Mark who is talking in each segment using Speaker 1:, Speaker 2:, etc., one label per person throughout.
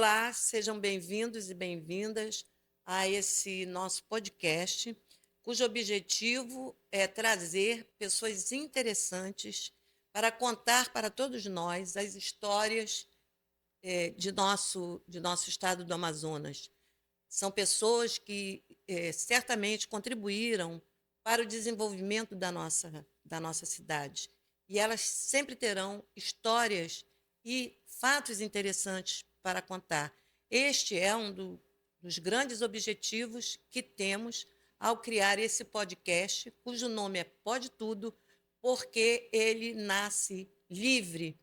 Speaker 1: Olá, sejam bem-vindos e bem-vindas a esse nosso podcast, cujo objetivo é trazer pessoas interessantes para contar para todos nós as histórias de nosso estado do Amazonas. São pessoas que certamente contribuíram para o desenvolvimento da nossa cidade. E elas sempre terão histórias e fatos interessantes para contar. Este é dos grandes objetivos que temos ao criar esse podcast, cujo nome é Pode Tudo, porque ele nasce livre,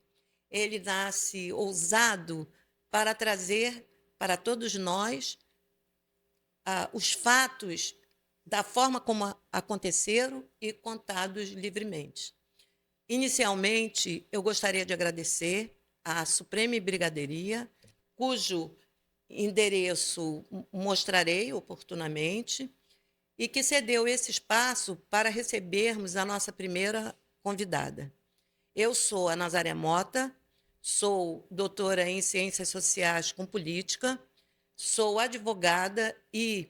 Speaker 1: ele nasce ousado para trazer para todos nós os fatos da forma como aconteceram e contados livremente. Inicialmente, eu gostaria de agradecer à Suprema Brigadeiria, cujo endereço mostrarei oportunamente, e que cedeu esse espaço para recebermos a nossa primeira convidada. Eu sou a Nazaré Mota, sou doutora em Ciências Sociais com Política, sou advogada e,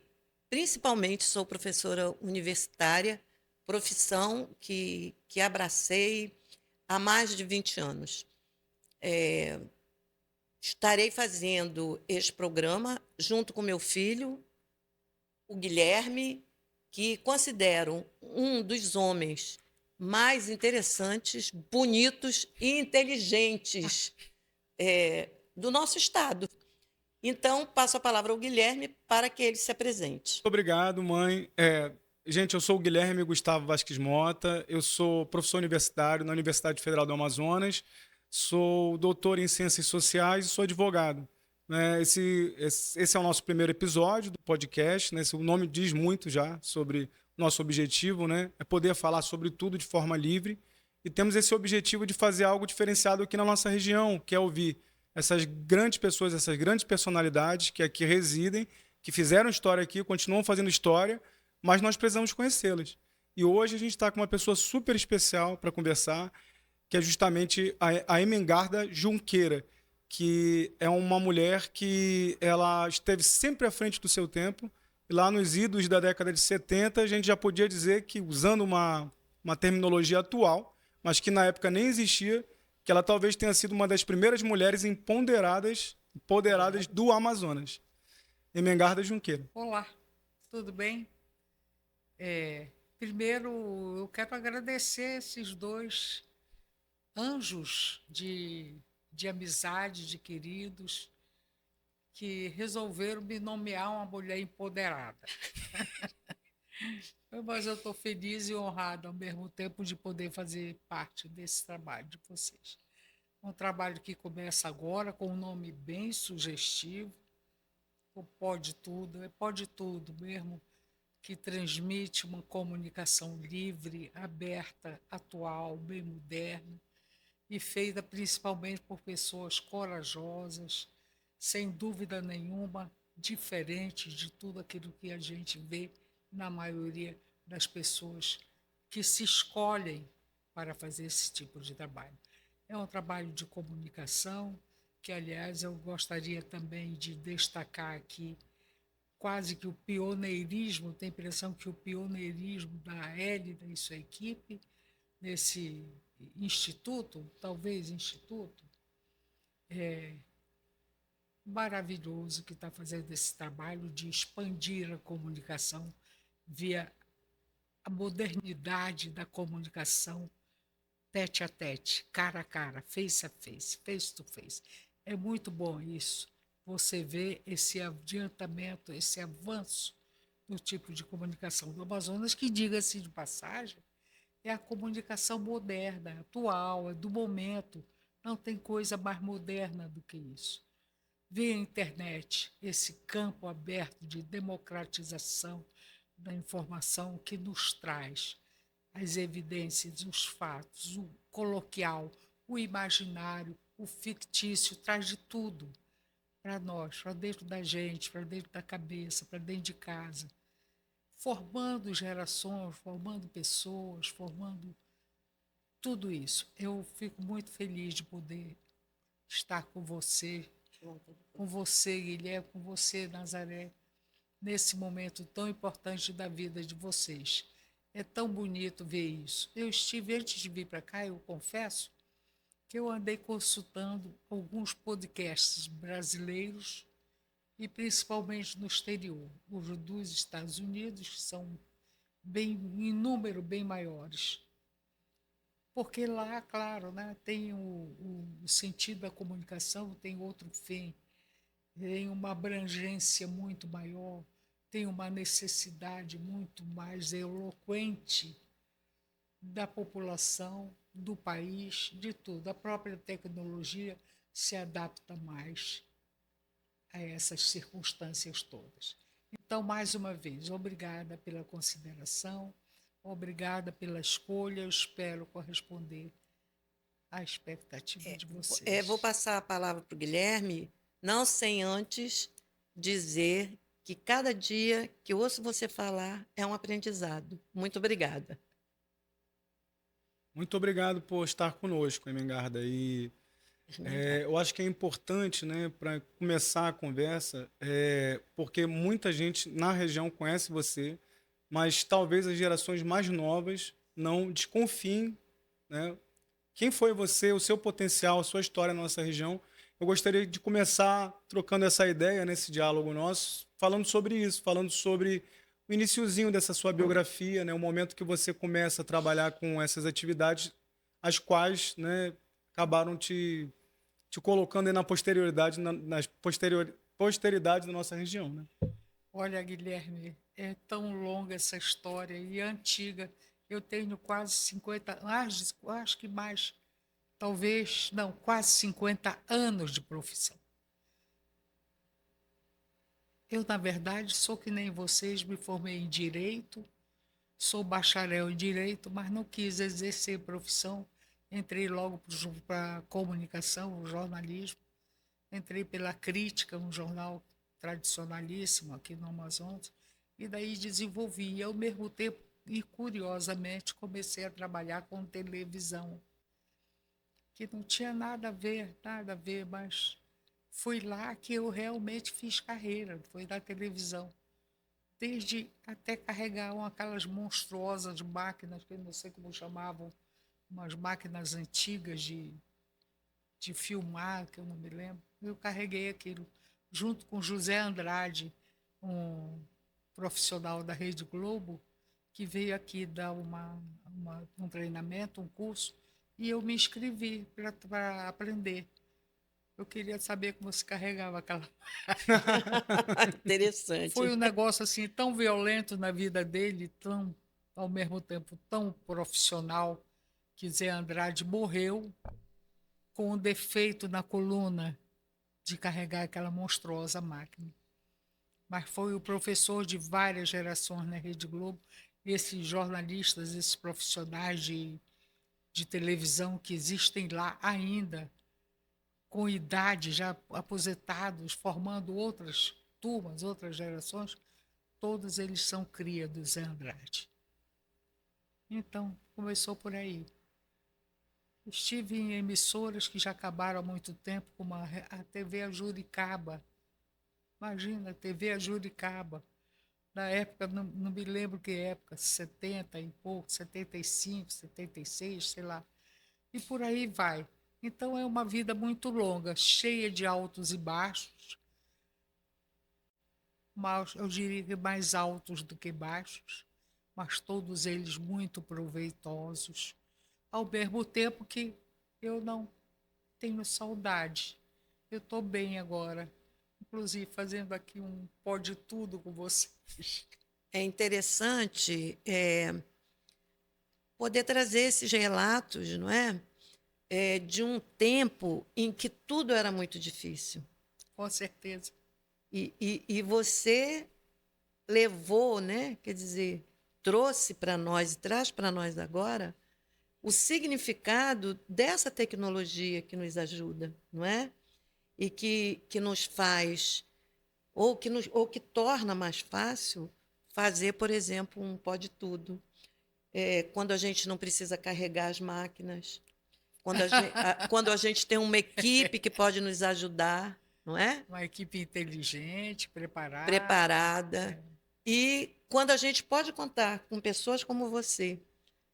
Speaker 1: principalmente, sou professora universitária, profissão que abracei há mais de 20 anos. Estarei fazendo este programa junto com meu filho, o Guilherme, que considero um dos homens mais interessantes, bonitos e inteligentes do nosso estado. Então, passo a palavra ao Guilherme para que ele se apresente.
Speaker 2: Obrigado, mãe. Gente, eu sou o Guilherme Gustavo Vasques Mota, eu sou professor universitário na Universidade Federal do Amazonas, sou doutor em Ciências Sociais e sou advogado. Né? Esse é o nosso primeiro episódio do podcast, né? O nome diz muito já sobre nosso objetivo, né? É poder falar sobre tudo de forma livre, e temos esse objetivo de fazer algo diferenciado aqui na nossa região, que é ouvir essas grandes pessoas, essas grandes personalidades que aqui residem, que fizeram história aqui, continuam fazendo história, mas nós precisamos conhecê-las. E hoje a gente está com uma pessoa super especial para conversar, que é justamente a Emengarda Junqueira, que é uma mulher que ela esteve sempre à frente do seu tempo. E lá nos idos da década de 70, a gente já podia dizer que, usando uma terminologia atual, mas que na época nem existia, que ela talvez tenha sido uma das primeiras mulheres empoderadas do Amazonas. Emengarda Junqueira.
Speaker 3: Olá, tudo bem? Primeiro, eu quero agradecer esses dois anjos de amizade, de queridos, que resolveram me nomear uma mulher empoderada. Mas eu estou feliz e honrada ao mesmo tempo de poder fazer parte desse trabalho de vocês. Um trabalho que começa agora com um nome bem sugestivo, o Pode Tudo, é Pode Tudo mesmo, que transmite uma comunicação livre, aberta, atual, bem moderna e feita principalmente por pessoas corajosas, sem dúvida nenhuma, diferentes de tudo aquilo que a gente vê na maioria das pessoas que se escolhem para fazer esse tipo de trabalho. É um trabalho de comunicação, que, aliás, eu gostaria também de destacar aqui quase que o pioneirismo, tenho a impressão que o pioneirismo da Hélida e sua equipe, nesse instituto, talvez instituto, maravilhoso que está fazendo esse trabalho de expandir a comunicação via a modernidade da comunicação tete a tete, cara a cara, face to face. É muito bom isso. Você vê esse adiantamento, esse avanço no tipo de comunicação do Amazonas, que, diga-se de passagem, é a comunicação moderna, atual, é do momento. Não tem coisa mais moderna do que isso. Vê a internet, esse campo aberto de democratização da informação que nos traz as evidências, os fatos, o coloquial, o imaginário, o fictício, traz de tudo para nós, para dentro da gente, para dentro da cabeça, para dentro de casa, formando gerações, formando pessoas, formando tudo isso. Eu fico muito feliz de poder estar com você com você, Guilherme, com você, Nazaré, nesse momento tão importante da vida de vocês. É tão bonito ver isso. Eu estive, antes de vir para cá, eu confesso, que eu andei consultando alguns podcasts brasileiros e principalmente no exterior, os dos Estados Unidos, que são bem, em número bem maiores. Porque lá, claro, né, tem o sentido da comunicação, tem outro fim, tem uma abrangência muito maior, tem uma necessidade muito mais eloquente da população, do país, de tudo. A própria tecnologia se adapta mais a essas circunstâncias todas. Então, mais uma vez, obrigada pela consideração, obrigada pela escolha, eu espero corresponder à expectativa de vocês.
Speaker 1: Vou passar a palavra para o Guilherme, não sem antes dizer que cada dia que eu ouço você falar é um aprendizado. Muito obrigada.
Speaker 2: Muito obrigado por estar conosco, Emengarda. E eu acho que é importante, né, para começar a conversa, porque muita gente na região conhece você, mas talvez as gerações mais novas não desconfiem, né, quem foi você, o seu potencial, a sua história na nossa região. Eu gostaria de começar trocando essa ideia nesse diálogo nosso, falando sobre isso, falando sobre o iniciozinho dessa sua biografia, né, o momento que você começa a trabalhar com essas atividades, as quais, né, acabaram te colocando aí na posterioridade, posteridade da nossa região, né?
Speaker 3: Olha, Guilherme, é tão longa essa história e antiga. Eu tenho quase 50, acho que mais, talvez, não, quase 50 anos de profissão. Eu, na verdade, sou que nem vocês, me formei em Direito, sou bacharel em Direito, mas não quis exercer profissão. Entrei logo para a comunicação, o jornalismo. Entrei pela Crítica, um jornal tradicionalíssimo aqui no Amazonas, e daí desenvolvi. E, ao mesmo tempo, e curiosamente, comecei a trabalhar com televisão, que não tinha nada a ver, mas foi lá que eu realmente fiz carreira, foi na televisão. Desde até carregar aquelas monstruosas máquinas, que eu não sei como chamavam, umas máquinas antigas de filmar, que eu não me lembro. Eu carreguei aquilo, junto com José Andrade, um profissional da Rede Globo, que veio aqui dar um treinamento, um curso, e eu me inscrevi para aprender. Eu queria saber como se carregava aquela.
Speaker 1: Interessante.
Speaker 3: Foi um negócio assim tão violento na vida dele, tão, ao mesmo tempo tão profissional, que Zé Andrade morreu com um defeito na coluna de carregar aquela monstruosa máquina. Mas foi o professor de várias gerações na Rede Globo, esses jornalistas, esses profissionais de televisão que existem lá ainda, com idade, já aposentados, formando outras turmas, outras gerações, todos eles são cria do Zé Andrade. Então, começou por aí. Estive em emissoras que já acabaram há muito tempo, como a TV Ajuricaba. Imagina, a TV Ajuricaba. Na época, não me lembro que época, 70 e pouco, 75, 76, sei lá. E por aí vai. Então é uma vida muito longa, cheia de altos e baixos, mas eu diria que mais altos do que baixos, mas todos eles muito proveitosos, ao mesmo tempo que eu não tenho saudade. Eu estou bem agora, inclusive fazendo aqui um pode tudo com vocês.
Speaker 1: É interessante poder trazer esses relatos, não é? De um tempo em que tudo era muito difícil.
Speaker 3: Com certeza.
Speaker 1: E você levou, né? Quer dizer, trouxe para nós e traz para nós agora o significado dessa tecnologia que nos ajuda, não é? E que nos faz, ou que torna mais fácil fazer, por exemplo, um pode tudo. Quando a gente não precisa carregar as máquinas, quando a gente tem uma equipe que pode nos ajudar, não é?
Speaker 3: Uma equipe inteligente, preparada.
Speaker 1: Preparada. E quando a gente pode contar com pessoas como você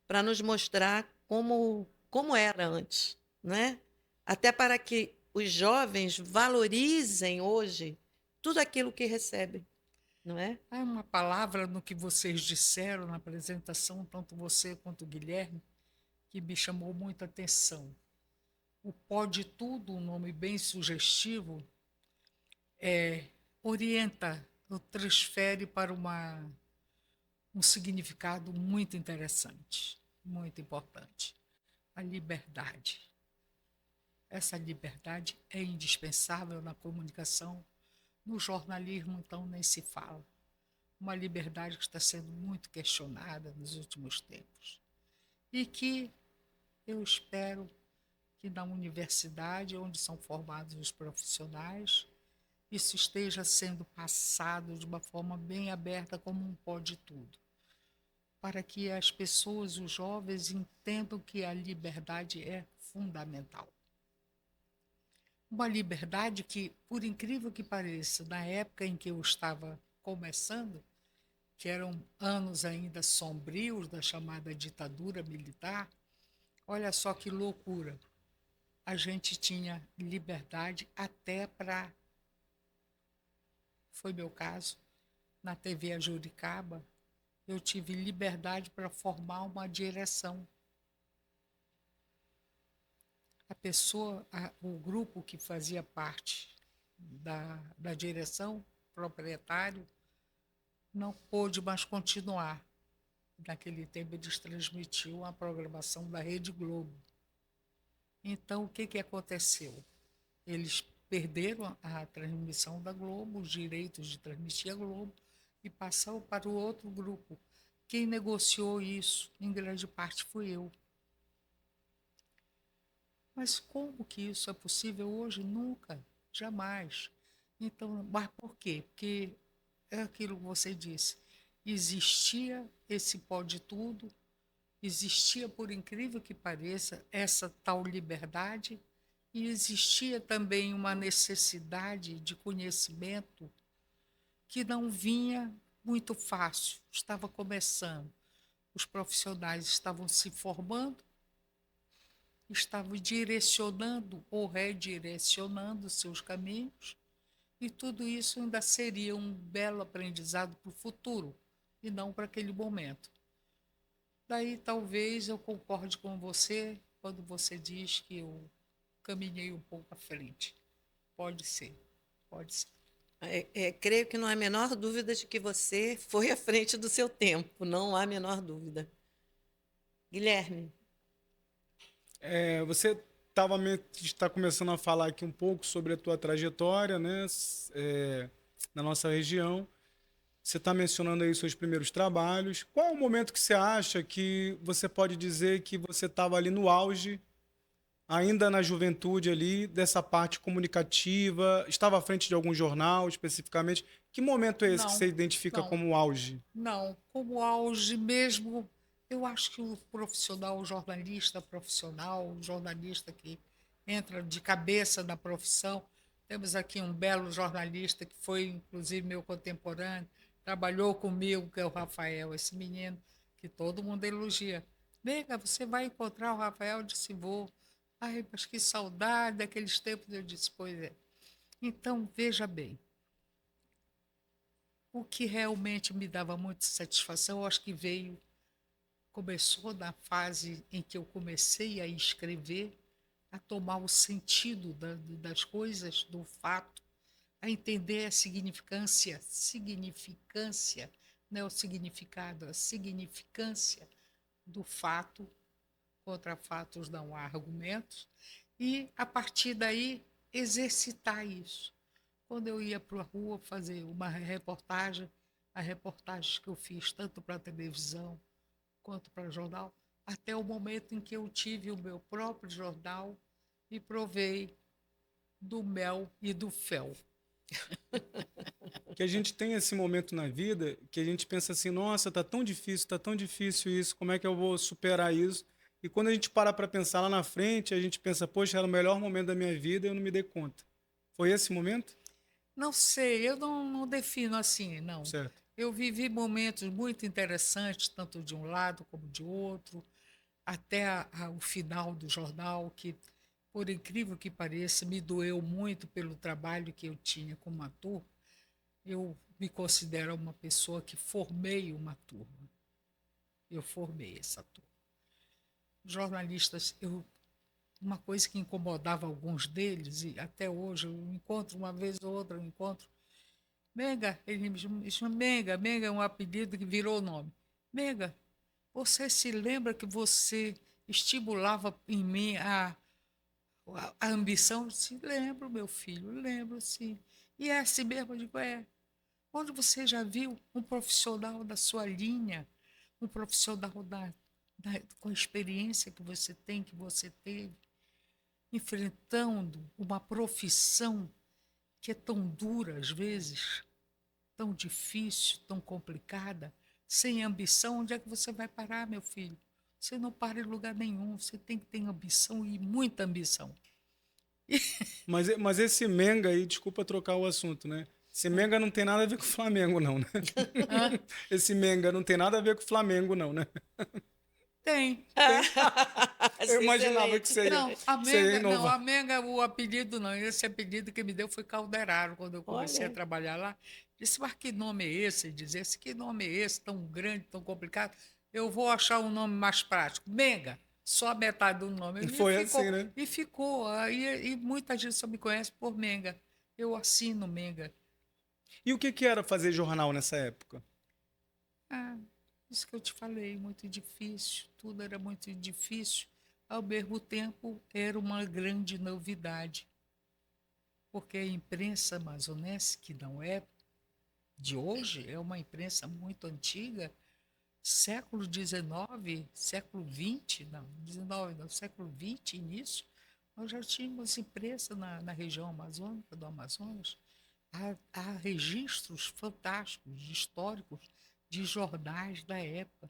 Speaker 1: para nos mostrar como era antes, né? Até para que os jovens valorizem hoje tudo aquilo que recebem, não é?
Speaker 3: Há uma palavra no que vocês disseram na apresentação, tanto você quanto o Guilherme, que me chamou muita atenção. O pode tudo, um nome bem sugestivo, orienta ou transfere para um significado muito interessante, muito importante. A liberdade. Essa liberdade é indispensável na comunicação. No jornalismo, então, nem se fala. Uma liberdade que está sendo muito questionada nos últimos tempos. E que eu espero que na universidade, onde são formados os profissionais, isso esteja sendo passado de uma forma bem aberta, como um pode tudo, para que as pessoas, os jovens, entendam que a liberdade é fundamental. Uma liberdade que, por incrível que pareça, na época em que eu estava começando, que eram anos ainda sombrios da chamada ditadura militar, olha só que loucura. A gente tinha liberdade até para, foi meu caso, na TV A Juricaba, eu tive liberdade para formar uma direção. O grupo que fazia parte da direção, proprietário, não pôde mais continuar. Naquele tempo eles transmitiam a programação da Rede Globo. Então, o que aconteceu? Eles perderam a transmissão da Globo, os direitos de transmitir a Globo, e passaram para o outro grupo. Quem negociou isso, em grande parte, fui eu. Mas como que isso é possível hoje? Nunca, jamais. Então, mas por quê? Porque é aquilo que você disse. Existia esse pode tudo, existia, por incrível que pareça, essa tal liberdade, e existia também uma necessidade de conhecimento que não vinha muito fácil, estava começando. Os profissionais estavam se formando, estavam direcionando ou redirecionando seus caminhos, e tudo isso ainda seria um belo aprendizado para o futuro, e não para aquele momento. Daí talvez eu concorde com você quando você diz que eu caminhei um pouco à frente. Pode ser, pode ser.
Speaker 1: Creio que não há a menor dúvida de que você foi à frente do seu tempo, não há a menor dúvida. Guilherme,
Speaker 2: Você está começando a falar aqui um pouco sobre a tua trajetória, né, na nossa região. Você está mencionando aí os seus primeiros trabalhos. Qual é o momento que você acha que você pode dizer que você estava ali no auge, ainda na juventude ali, dessa parte comunicativa? Estava à frente de algum jornal especificamente? Que momento é esse que você
Speaker 3: Não,
Speaker 2: identifica
Speaker 3: não,
Speaker 2: como auge?
Speaker 3: não. Como auge mesmo, eu acho que o profissional, o jornalista profissional, o jornalista que entra de cabeça na profissão, temos aqui um belo jornalista que foi, inclusive, meu contemporâneo, trabalhou comigo, que é o Rafael, esse menino que todo mundo elogia. Nega, você vai encontrar o Rafael? Eu disse, vou. Ai, mas que saudade daqueles tempos. Eu disse, pois é. Então, veja bem, o que realmente me dava muita satisfação, eu acho que começou na fase em que eu comecei a escrever, a tomar o sentido das coisas, do fato, a entender a significância, não é o significado, a significância do fato. Contra fatos não há argumentos, e a partir daí exercitar isso. Quando eu ia para a rua fazer uma reportagem, a reportagem que eu fiz tanto para a televisão quanto para o jornal, até o momento em que eu tive o meu próprio jornal e provei do mel e do fel.
Speaker 2: Que a gente tem esse momento na vida que a gente pensa assim, nossa, tá tão difícil isso, como é que eu vou superar isso? E quando a gente para pensar lá na frente, a gente pensa, poxa, era o melhor momento da minha vida e eu não me dei conta. Foi esse momento?
Speaker 3: Não sei, eu não defino assim, não.
Speaker 2: Certo.
Speaker 3: Eu vivi momentos muito interessantes, tanto de um lado como de outro, até o final do jornal, que, por incrível que pareça, me doeu muito pelo trabalho que eu tinha como ator. Eu me considero uma pessoa que formei uma turma. Eu formei essa turma. Jornalistas, uma coisa que incomodava alguns deles, e até hoje eu encontro uma vez ou outra, eu encontro. Menga, ele me chama Menga, Menga é um apelido que virou nome. Menga, você se lembra que você estimulava em mim a ambição? Eu disse, lembro, meu filho, lembro, sim. E é assim mesmo? Eu digo, é. Onde você já viu um profissional da sua linha, um profissional com a experiência que você tem, que você teve, enfrentando uma profissão que é tão dura às vezes, tão difícil, tão complicada, sem ambição, onde é que você vai parar, meu filho? Você não para em lugar nenhum, você tem que ter ambição e muita ambição.
Speaker 2: Mas esse Menga aí, desculpa trocar o assunto, né? Esse Menga não tem nada a ver com o Flamengo, não, né?
Speaker 3: Hã?
Speaker 2: Esse Menga não tem nada a ver com o Flamengo, não, né?
Speaker 3: Tem.
Speaker 2: Eu imaginava que
Speaker 1: Excelente.
Speaker 2: você ia,
Speaker 3: Não, a
Speaker 2: você ia
Speaker 3: Menga, não,
Speaker 2: inovar.
Speaker 3: a Menga, o apelido não. Esse apelido que me deu foi Calderaro, quando eu comecei a
Speaker 1: Olha,
Speaker 3: trabalhar lá. Disse, mas que nome é esse? Diz esse, que nome é esse, tão grande, tão complicado? Eu vou achar um nome mais prático. Menga, só a metade do nome.
Speaker 2: E foi assim, né?
Speaker 3: E ficou. E muita gente só me conhece por Menga. Eu assino Menga.
Speaker 2: E o que que era fazer jornal nessa época?
Speaker 3: Ah, isso que eu te falei, muito difícil, tudo era muito difícil. Ao mesmo tempo, era uma grande novidade, porque a imprensa amazonense, que não é de hoje, é uma imprensa muito antiga, século XIX, século XX, não, XIX, não, século XX, início, nós já tínhamos imprensa na região amazônica, do Amazonas. Há registros fantásticos, históricos, de jornais da época.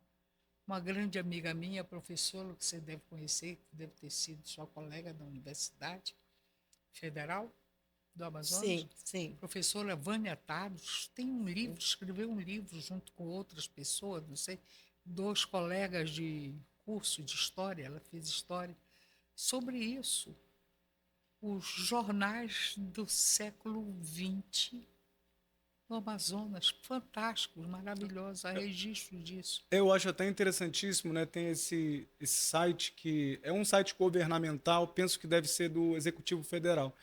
Speaker 3: Uma grande amiga minha, professora, que você deve conhecer, que deve ter sido sua colega da Universidade Federal do Amazonas,
Speaker 1: sim, sim.
Speaker 3: professora Vânia Taros, tem um livro, escreveu um livro junto com outras pessoas, não sei, dois colegas de curso de história, ela fez história, sobre isso. Os jornais do século XX no Amazonas, fantásticos, maravilhosos, há registro disso.
Speaker 2: Eu acho até interessantíssimo, né? Tem esse site que é um site governamental, penso que deve ser do Executivo Federal,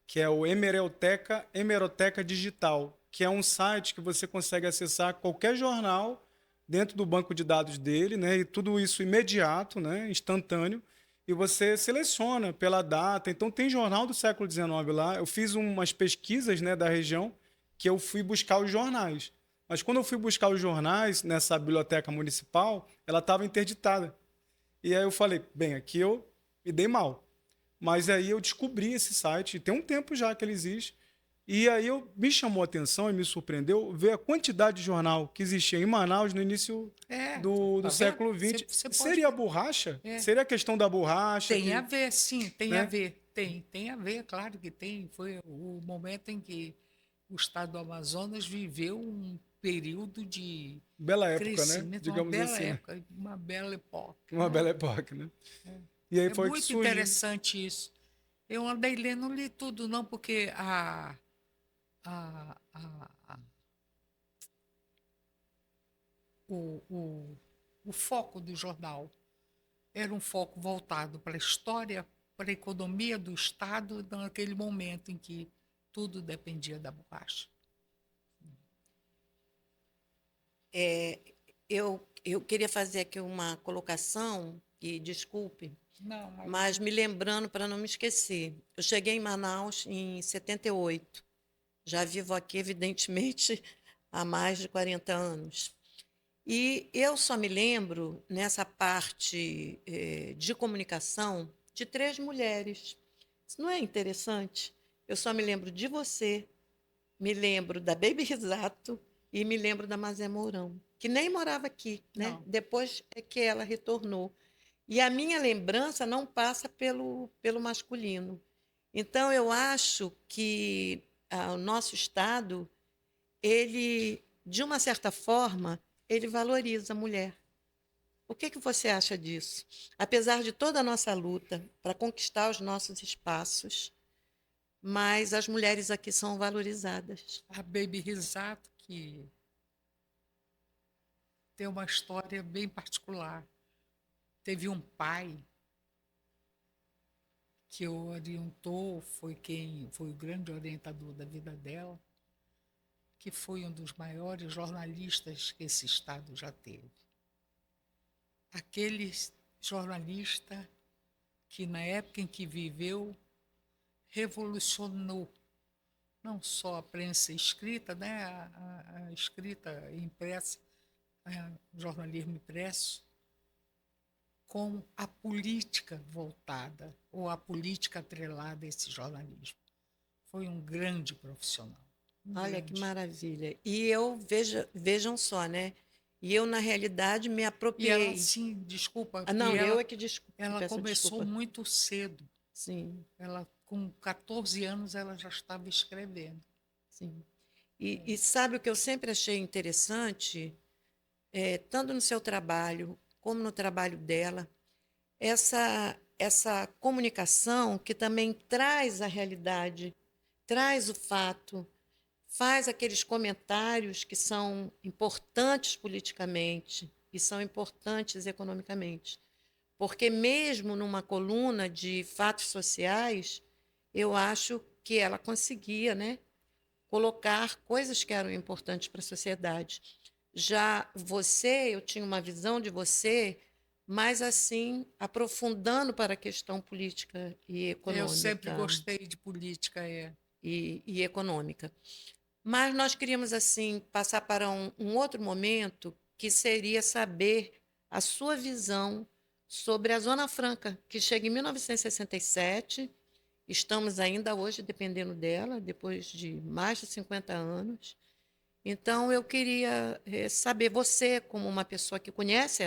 Speaker 2: que é o Hemeroteca Digital, que é um site que você consegue acessar qualquer jornal dentro do banco de dados dele, né? E tudo isso imediato, né? Instantâneo. E você seleciona pela data. Então tem jornal do século XIX lá. Eu fiz umas pesquisas, né, da região que eu fui buscar os jornais. Mas quando eu fui buscar os jornais nessa biblioteca municipal, ela estava interditada. E aí eu falei, bem, aqui eu me dei mal. Mas aí eu descobri esse site, tem um tempo já que ele existe, e aí me chamou a atenção e me surpreendeu ver a quantidade de jornal que existia em Manaus no início
Speaker 3: É,
Speaker 2: do
Speaker 3: tá vendo?
Speaker 2: século XX.
Speaker 3: Você pode.
Speaker 2: Seria a borracha?
Speaker 3: É.
Speaker 2: Seria a questão da borracha?
Speaker 3: Tem a ver, sim, tem a
Speaker 2: Né?
Speaker 3: ver. Tem a ver, claro que tem. Foi o momento em que o estado do Amazonas viveu um período de
Speaker 2: Bela época, né?
Speaker 3: crescimento, uma
Speaker 2: Digamos
Speaker 3: bela
Speaker 2: assim, né?
Speaker 3: época, uma bela época.
Speaker 2: Uma
Speaker 3: Né?
Speaker 2: bela época, né? E aí
Speaker 3: É
Speaker 2: foi que
Speaker 3: muito
Speaker 2: surgiu.
Speaker 3: interessante isso. Eu andei lendo, não li tudo, não, porque a, a- o, o foco do jornal era um foco voltado para a história, para a economia do Estado, naquele momento em que tudo dependia da borracha.
Speaker 1: Eu queria fazer aqui uma colocação, e desculpe,
Speaker 3: Não,
Speaker 1: mas me lembrando para não me esquecer. Eu cheguei em Manaus em 78. Já vivo aqui, evidentemente, há mais de 40 anos. E eu só me lembro, nessa parte de comunicação, de três mulheres. Isso não é interessante? Eu só me lembro de você, me lembro da Baby Risato e me lembro da Mazé Mourão, que nem morava aqui, né?
Speaker 3: não.
Speaker 1: Depois é que ela retornou. E a minha lembrança não passa pelo masculino. Então, eu acho que o nosso Estado, ele, de uma certa forma, ele valoriza a mulher. O que que você acha disso? Apesar de toda a nossa luta para conquistar os nossos espaços, mas as mulheres aqui são valorizadas.
Speaker 3: A Baby Risato, que tem uma história bem particular. Teve um pai que o orientou, foi o grande orientador da vida dela, que foi um dos maiores jornalistas que esse estado já teve. Aquele jornalista que, na época em que viveu, revolucionou não só a prensa escrita, né, a escrita impressa, o jornalismo impresso, com a política voltada, ou a política atrelada a esse jornalismo. Foi um grande profissional.
Speaker 1: Olha que maravilha. E eu, vejam só, né? E eu, na realidade, me
Speaker 3: E ela,
Speaker 1: apropriei.
Speaker 3: sim, desculpa,
Speaker 1: Não,
Speaker 3: e
Speaker 1: eu é que
Speaker 3: ela
Speaker 1: peço
Speaker 3: começou
Speaker 1: desculpa.
Speaker 3: muito cedo.
Speaker 1: Sim,
Speaker 3: Ela, com 14 anos, ela já estava escrevendo.
Speaker 1: sim. E sabe o que eu sempre achei interessante, tanto no seu trabalho como no trabalho dela, essa comunicação que também traz a realidade, traz o fato, faz aqueles comentários que são importantes politicamente e são importantes economicamente. Porque mesmo numa coluna de fatos sociais, eu acho que ela conseguia, né, colocar coisas que eram importantes para a sociedade. Já você, eu tinha uma visão de você mais assim, aprofundando para a questão política e
Speaker 3: Eu sempre
Speaker 1: econômica.
Speaker 3: gostei de política,
Speaker 1: E econômica. Mas nós queríamos, assim, passar para um outro momento, que seria saber a sua visão sobre a Zona Franca, que chega em 1967. Estamos ainda hoje dependendo dela, depois de mais de 50 anos. Então, eu queria saber, você, como uma pessoa que conhece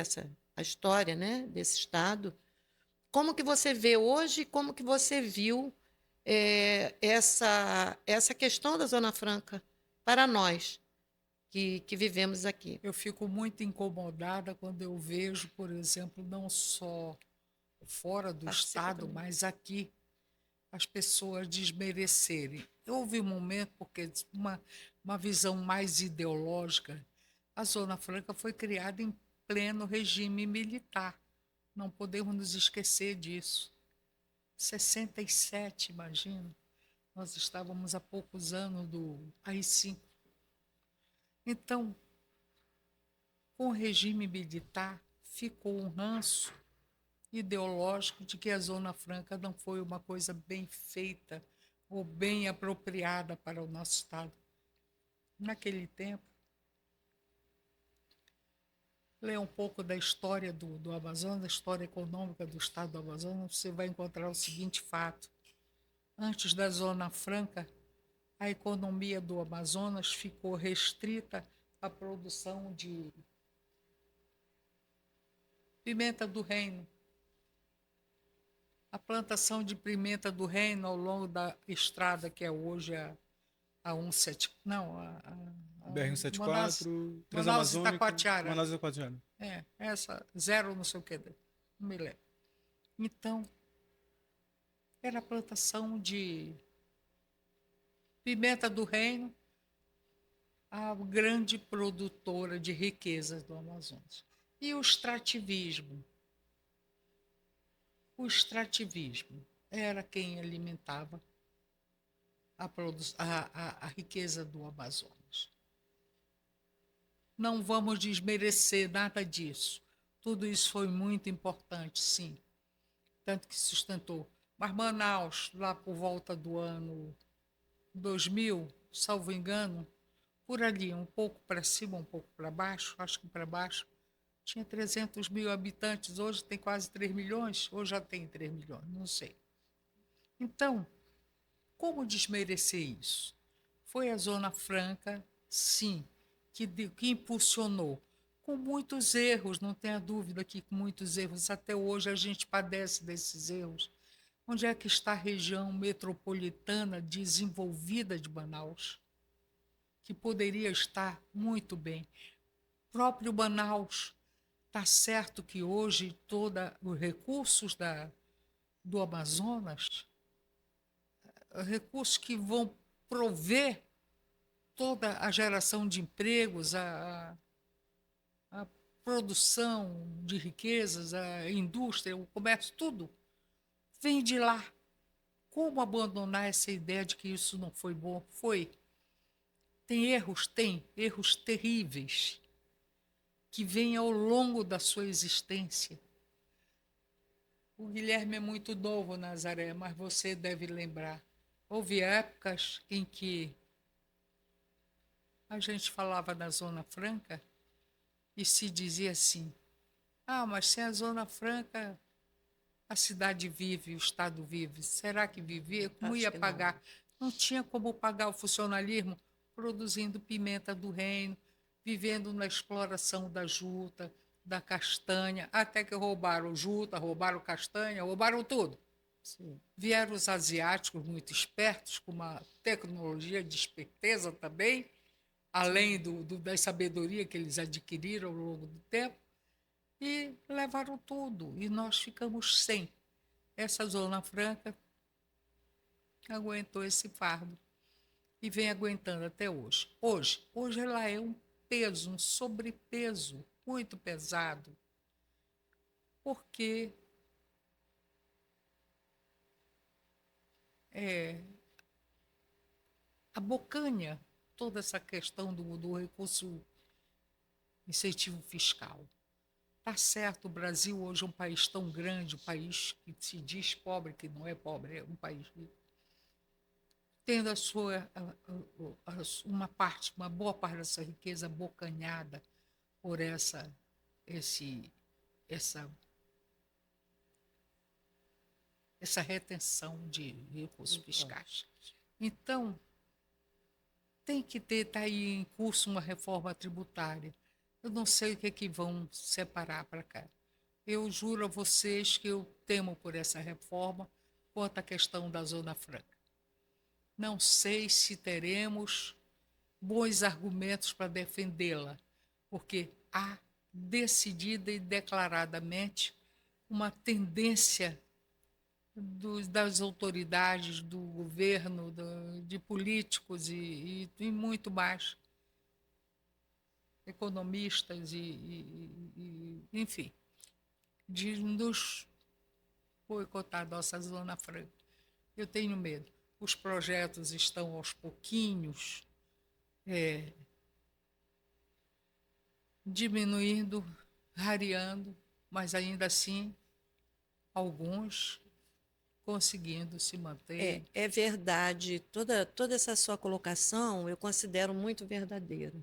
Speaker 1: a história, né, desse Estado, como que você vê hoje, como que você viu essa questão da Zona Franca para nós que vivemos aqui.
Speaker 3: eu fico muito incomodada quando eu vejo, por exemplo, não só fora do
Speaker 1: Participa
Speaker 3: estado,
Speaker 1: também.
Speaker 3: mas aqui, as pessoas desmerecerem. Houve um momento, porque uma visão mais ideológica, a Zona Franca foi criada em pleno regime militar. Não podemos nos esquecer disso. 67, imagina. Nós estávamos há poucos anos do AI-5. Então, com o regime militar, ficou um ranço ideológico de que a Zona Franca não foi uma coisa bem feita ou bem apropriada para o nosso Estado. Naquele tempo, leia um pouco da história do Amazonas, da história econômica do Estado do Amazonas, você vai encontrar o seguinte fato. Antes da Zona Franca, a economia do Amazonas ficou restrita à produção de pimenta do reino. A plantação de pimenta do reino ao longo da estrada que é hoje a 17, não, Manaus,
Speaker 2: BR-174,
Speaker 3: Manaus e
Speaker 2: Transamazônica,
Speaker 3: Itacoatiara.
Speaker 2: Manaus e Itacoatiara.
Speaker 3: Essa zero não sei o que, não me lembro. Então, era a plantação de pimenta do reino, a grande produtora de riquezas do Amazonas. E o extrativismo? O extrativismo era quem alimentava a riqueza do Amazonas. Não vamos desmerecer nada disso. Tudo isso foi muito importante, sim. Tanto que sustentou. Mas Manaus, lá por volta do ano 2000, salvo engano, por ali, um pouco para cima, um pouco para baixo, acho que para baixo, tinha 300 mil habitantes. Hoje tem quase 3 milhões, ou já tem 3 milhões, não sei. Então, como desmerecer isso? Foi a Zona Franca, sim, que impulsionou, com muitos erros, não tenha dúvida que com muitos erros, até hoje a gente padece desses erros, Onde é que está a região metropolitana desenvolvida de Manaus, que poderia estar muito bem? Próprio Manaus, está certo que hoje todos os recursos do Amazonas, recursos que vão prover toda a geração de empregos, a produção de riquezas, a indústria, o comércio, tudo vem de lá. Como abandonar essa ideia de que isso não foi bom? Foi. Tem erros terríveis que vêm ao longo da sua existência. O Guilherme é muito novo, Nazaré, mas você deve lembrar. Houve épocas em que a gente falava da Zona Franca e se dizia assim: ah, mas sem a Zona Franca a cidade vive, o Estado vive. Será que vivia? Como
Speaker 1: Acho
Speaker 3: ia
Speaker 1: que
Speaker 3: pagar? Não tinha como pagar o funcionalismo produzindo pimenta do reino, vivendo na exploração da juta, da castanha, até que roubaram juta, roubaram castanha, roubaram tudo.
Speaker 1: Sim.
Speaker 3: Vieram os asiáticos muito espertos, com uma tecnologia de esperteza também, além da sabedoria que eles adquiriram ao longo do tempo, e levaram tudo. E nós ficamos sem. Essa Zona Franca aguentou esse fardo e vem aguentando até hoje. Hoje ela é um peso, um sobrepeso muito pesado, porque abocanha toda essa questão do recurso incentivo fiscal. Tá certo, o Brasil hoje é um país tão grande, um país que se diz pobre, que não é pobre, é um país tendo uma boa parte dessa riqueza abocanhada por essa retenção de recursos fiscais. Então, tem que tá aí em curso uma reforma tributária. Eu não sei o que é que vão separar para cá. Eu juro a vocês que eu temo por essa reforma quanto à questão da Zona Franca. Não sei se teremos bons argumentos para defendê-la, porque há decidida e declaradamente uma tendência das autoridades, do governo, de políticos e muito mais, economistas enfim, de nos boicotar a nossa Zona Franca. Eu tenho medo. Os projetos estão aos pouquinhos diminuindo, rareando, mas ainda assim alguns conseguindo se manter.
Speaker 1: É verdade. Toda essa sua colocação eu considero muito verdadeira.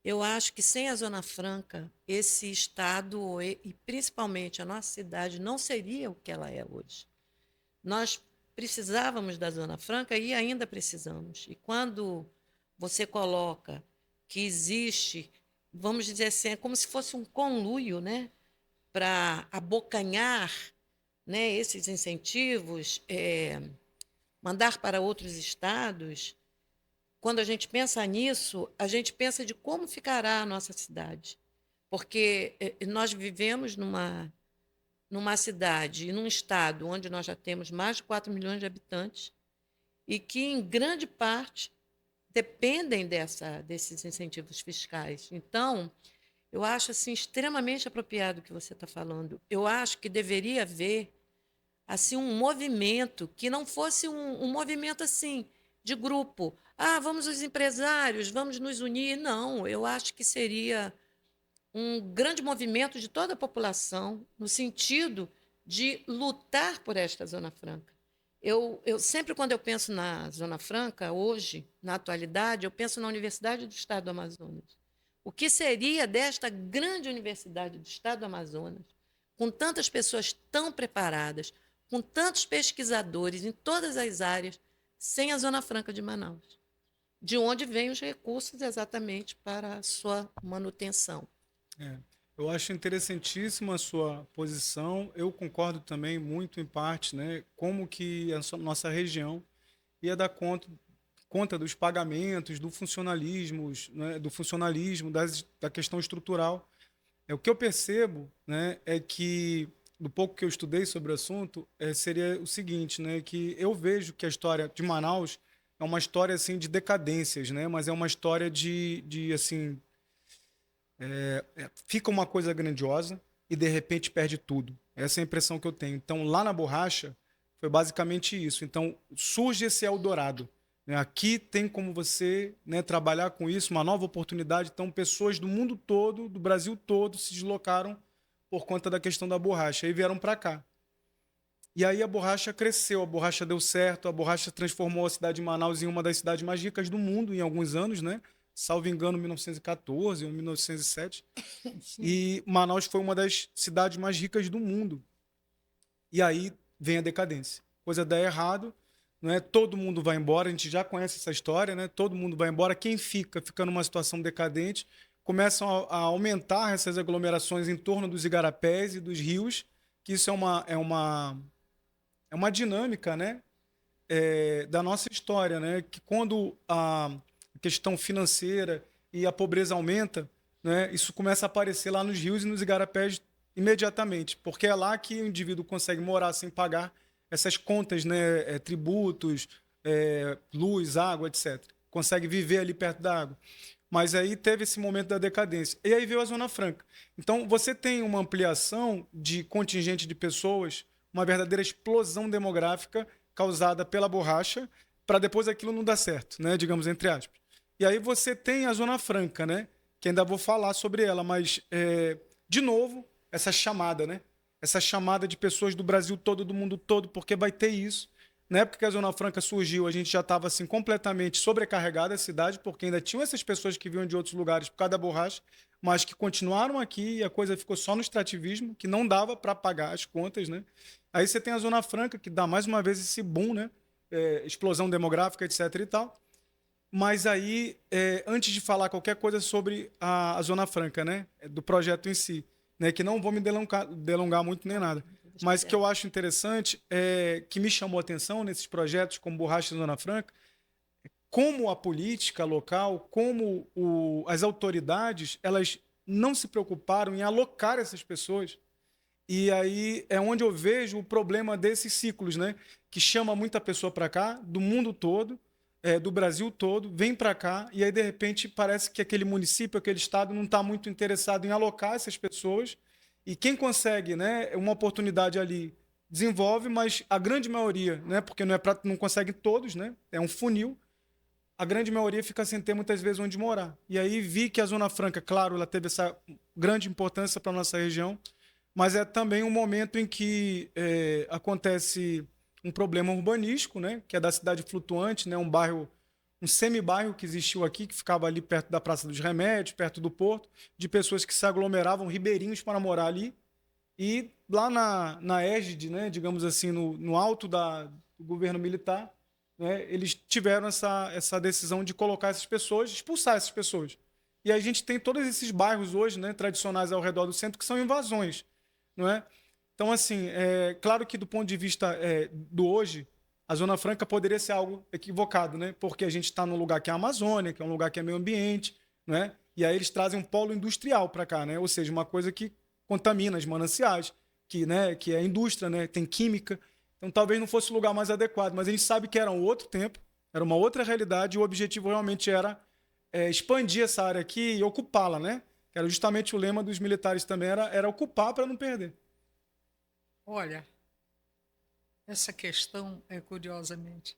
Speaker 1: Eu acho que sem a Zona Franca, esse estado e principalmente a nossa cidade não seria o que ela é hoje. Nós precisávamos da Zona Franca e ainda precisamos. E quando você coloca que existe, vamos dizer assim, é como se fosse um conluio, né, para abocanhar, né, esses incentivos, mandar para outros estados. Quando a gente pensa nisso, a gente pensa de como ficará a nossa cidade. Porque nós vivemos numa cidade e num estado onde nós já temos mais de 4 milhões de habitantes e que, em grande parte, dependem desses incentivos fiscais. Então, eu acho assim, extremamente apropriado o que você está falando. Eu acho que deveria haver assim, um movimento que não fosse um movimento assim de grupo. Ah, vamos os empresários, vamos nos unir. Não, eu acho que seria um grande movimento de toda a população no sentido de lutar por esta Zona Franca. Eu sempre, quando eu penso na Zona Franca, hoje, na atualidade, eu penso na Universidade do Estado do Amazonas. O que seria desta grande universidade do Estado do Amazonas, com tantas pessoas tão preparadas, com tantos pesquisadores em todas as áreas, sem a Zona Franca de Manaus? De onde vêm os recursos exatamente para a sua manutenção?
Speaker 2: Eu acho interessantíssima a sua posição. Eu concordo também muito em parte, né, como que a nossa região ia dar conta dos pagamentos, do funcionalismo, né, do funcionalismo, da questão estrutural. O que eu percebo, né, é que do pouco que eu estudei sobre o assunto, seria o seguinte, né, que eu vejo que a história de Manaus é uma história assim de decadências, né, mas é uma história de assim, fica uma coisa grandiosa e de repente perde tudo. Essa é a impressão que eu tenho. Então, lá na borracha, foi basicamente isso. Então, surge esse Eldorado. Né? Aqui tem como você, né, trabalhar com isso, uma nova oportunidade. Então, pessoas do mundo todo, do Brasil todo, se deslocaram por conta da questão da borracha e vieram para cá. E aí a borracha cresceu, a borracha deu certo, a borracha transformou a cidade de Manaus em uma das cidades mais ricas do mundo em alguns anos, né? Salvo engano, 1914 ou 1907.
Speaker 3: Sim.
Speaker 2: E Manaus foi uma das cidades mais ricas do mundo. E aí vem a decadência. Coisa dá errado, não é? Todo mundo vai embora, a gente já conhece essa história, né? Todo mundo vai embora. Quem fica numa situação decadente, começam a aumentar essas aglomerações em torno dos igarapés e dos rios, que isso é uma dinâmica, né? Da nossa história, né? Que quando a questão financeira e a pobreza aumenta, né? Isso começa a aparecer lá nos rios e nos igarapés imediatamente, porque é lá que o indivíduo consegue morar sem pagar essas contas, né? Tributos, luz, água, etc. Consegue viver ali perto da água. Mas aí teve esse momento da decadência. E aí veio a Zona Franca. Então, você tem uma ampliação de contingente de pessoas, uma verdadeira explosão demográfica causada pela borracha, para depois aquilo não dar certo, né? Digamos, entre aspas. E aí você tem a Zona Franca, né? Que ainda vou falar sobre ela, mas, de novo, essa chamada, né? Essa chamada de pessoas do Brasil todo, do mundo todo, porque vai ter isso. Na época que a Zona Franca surgiu, a gente já estava assim, completamente sobrecarregada a cidade, porque ainda tinham essas pessoas que vinham de outros lugares por causa da borracha, mas que continuaram aqui e a coisa ficou só no extrativismo, que não dava para pagar as contas, né? Aí você tem a Zona Franca, que dá mais uma vez esse boom, né? Explosão demográfica, etc e tal. Mas aí, antes de falar qualquer coisa sobre a Zona Franca, né? Do projeto em si, né? Que não vou me delongar muito nem nada. Mas que eu acho interessante, que me chamou a atenção nesses projetos como Borracha e Zona Franca, como a política local, como as autoridades, elas não se preocuparam em alocar essas pessoas. E aí é onde eu vejo o problema desses ciclos, né? Que chama muita pessoa para cá, do mundo todo, do Brasil todo, vem para cá, e aí de repente parece que aquele município, aquele estado não está muito interessado em alocar essas pessoas. E quem consegue, né, uma oportunidade ali, desenvolve, mas a grande maioria, né, porque não consegue todos, né? É um funil. A grande maioria fica sem ter muitas vezes onde morar. E aí vi que a Zona Franca, claro, ela teve essa grande importância para a nossa região, mas é também um momento em que acontece um problema urbanístico, né, que é da cidade flutuante, né, um bairro, um semi-bairro que existiu aqui, que ficava ali perto da Praça dos Remédios, perto do porto, de pessoas que se aglomeravam, ribeirinhos, para morar ali. E lá na égide, né, digamos assim, no alto do governo militar, né, eles tiveram essa decisão de colocar essas pessoas, expulsar essas pessoas. E aí a gente tem todos esses bairros hoje, né, tradicionais ao redor do centro, que são invasões, não é? Então, assim, claro que do ponto de vista do hoje, a Zona Franca poderia ser algo equivocado, né? Porque a gente está num lugar que é a Amazônia, que é um lugar que é meio ambiente, não é? E aí eles trazem um polo industrial para cá, né? Ou seja, uma coisa que contamina os mananciais, que é a indústria, né? Tem química. Então, talvez não fosse o lugar mais adequado, mas a gente sabe que era um outro tempo, era uma outra realidade, e o objetivo realmente era expandir essa área aqui e ocupá-la, né? Que era justamente o lema dos militares também, era ocupar para não perder.
Speaker 3: Olha, essa questão é curiosamente.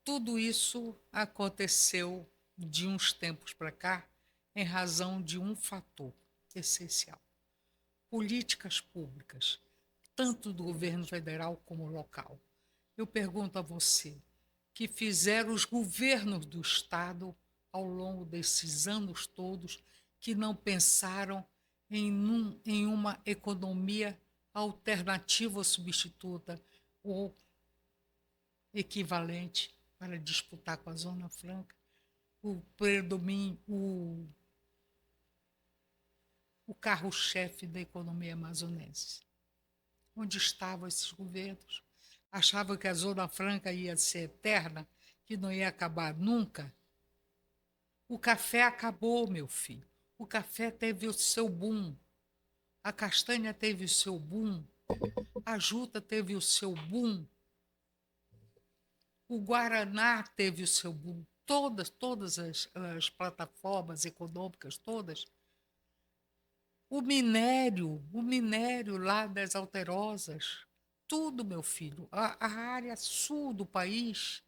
Speaker 3: Tudo isso aconteceu de uns tempos para cá em razão de um fator essencial: políticas públicas, tanto do governo federal como local. Eu pergunto a você, que fizeram os governos do Estado ao longo desses anos todos, que não pensaram em uma economia alternativa ou substituta ou equivalente para disputar com a Zona Franca, o predomínio, o carro-chefe da economia amazonense. Onde estavam esses governos? Achavam que a Zona Franca ia ser eterna, que não ia acabar nunca. O café acabou, meu filho. O café teve o seu boom. A castanha teve o seu boom. A juta teve o seu boom. O guaraná teve o seu boom. Todas as plataformas econômicas, todas. O minério lá das Alterosas, tudo, meu filho. A área sul do país,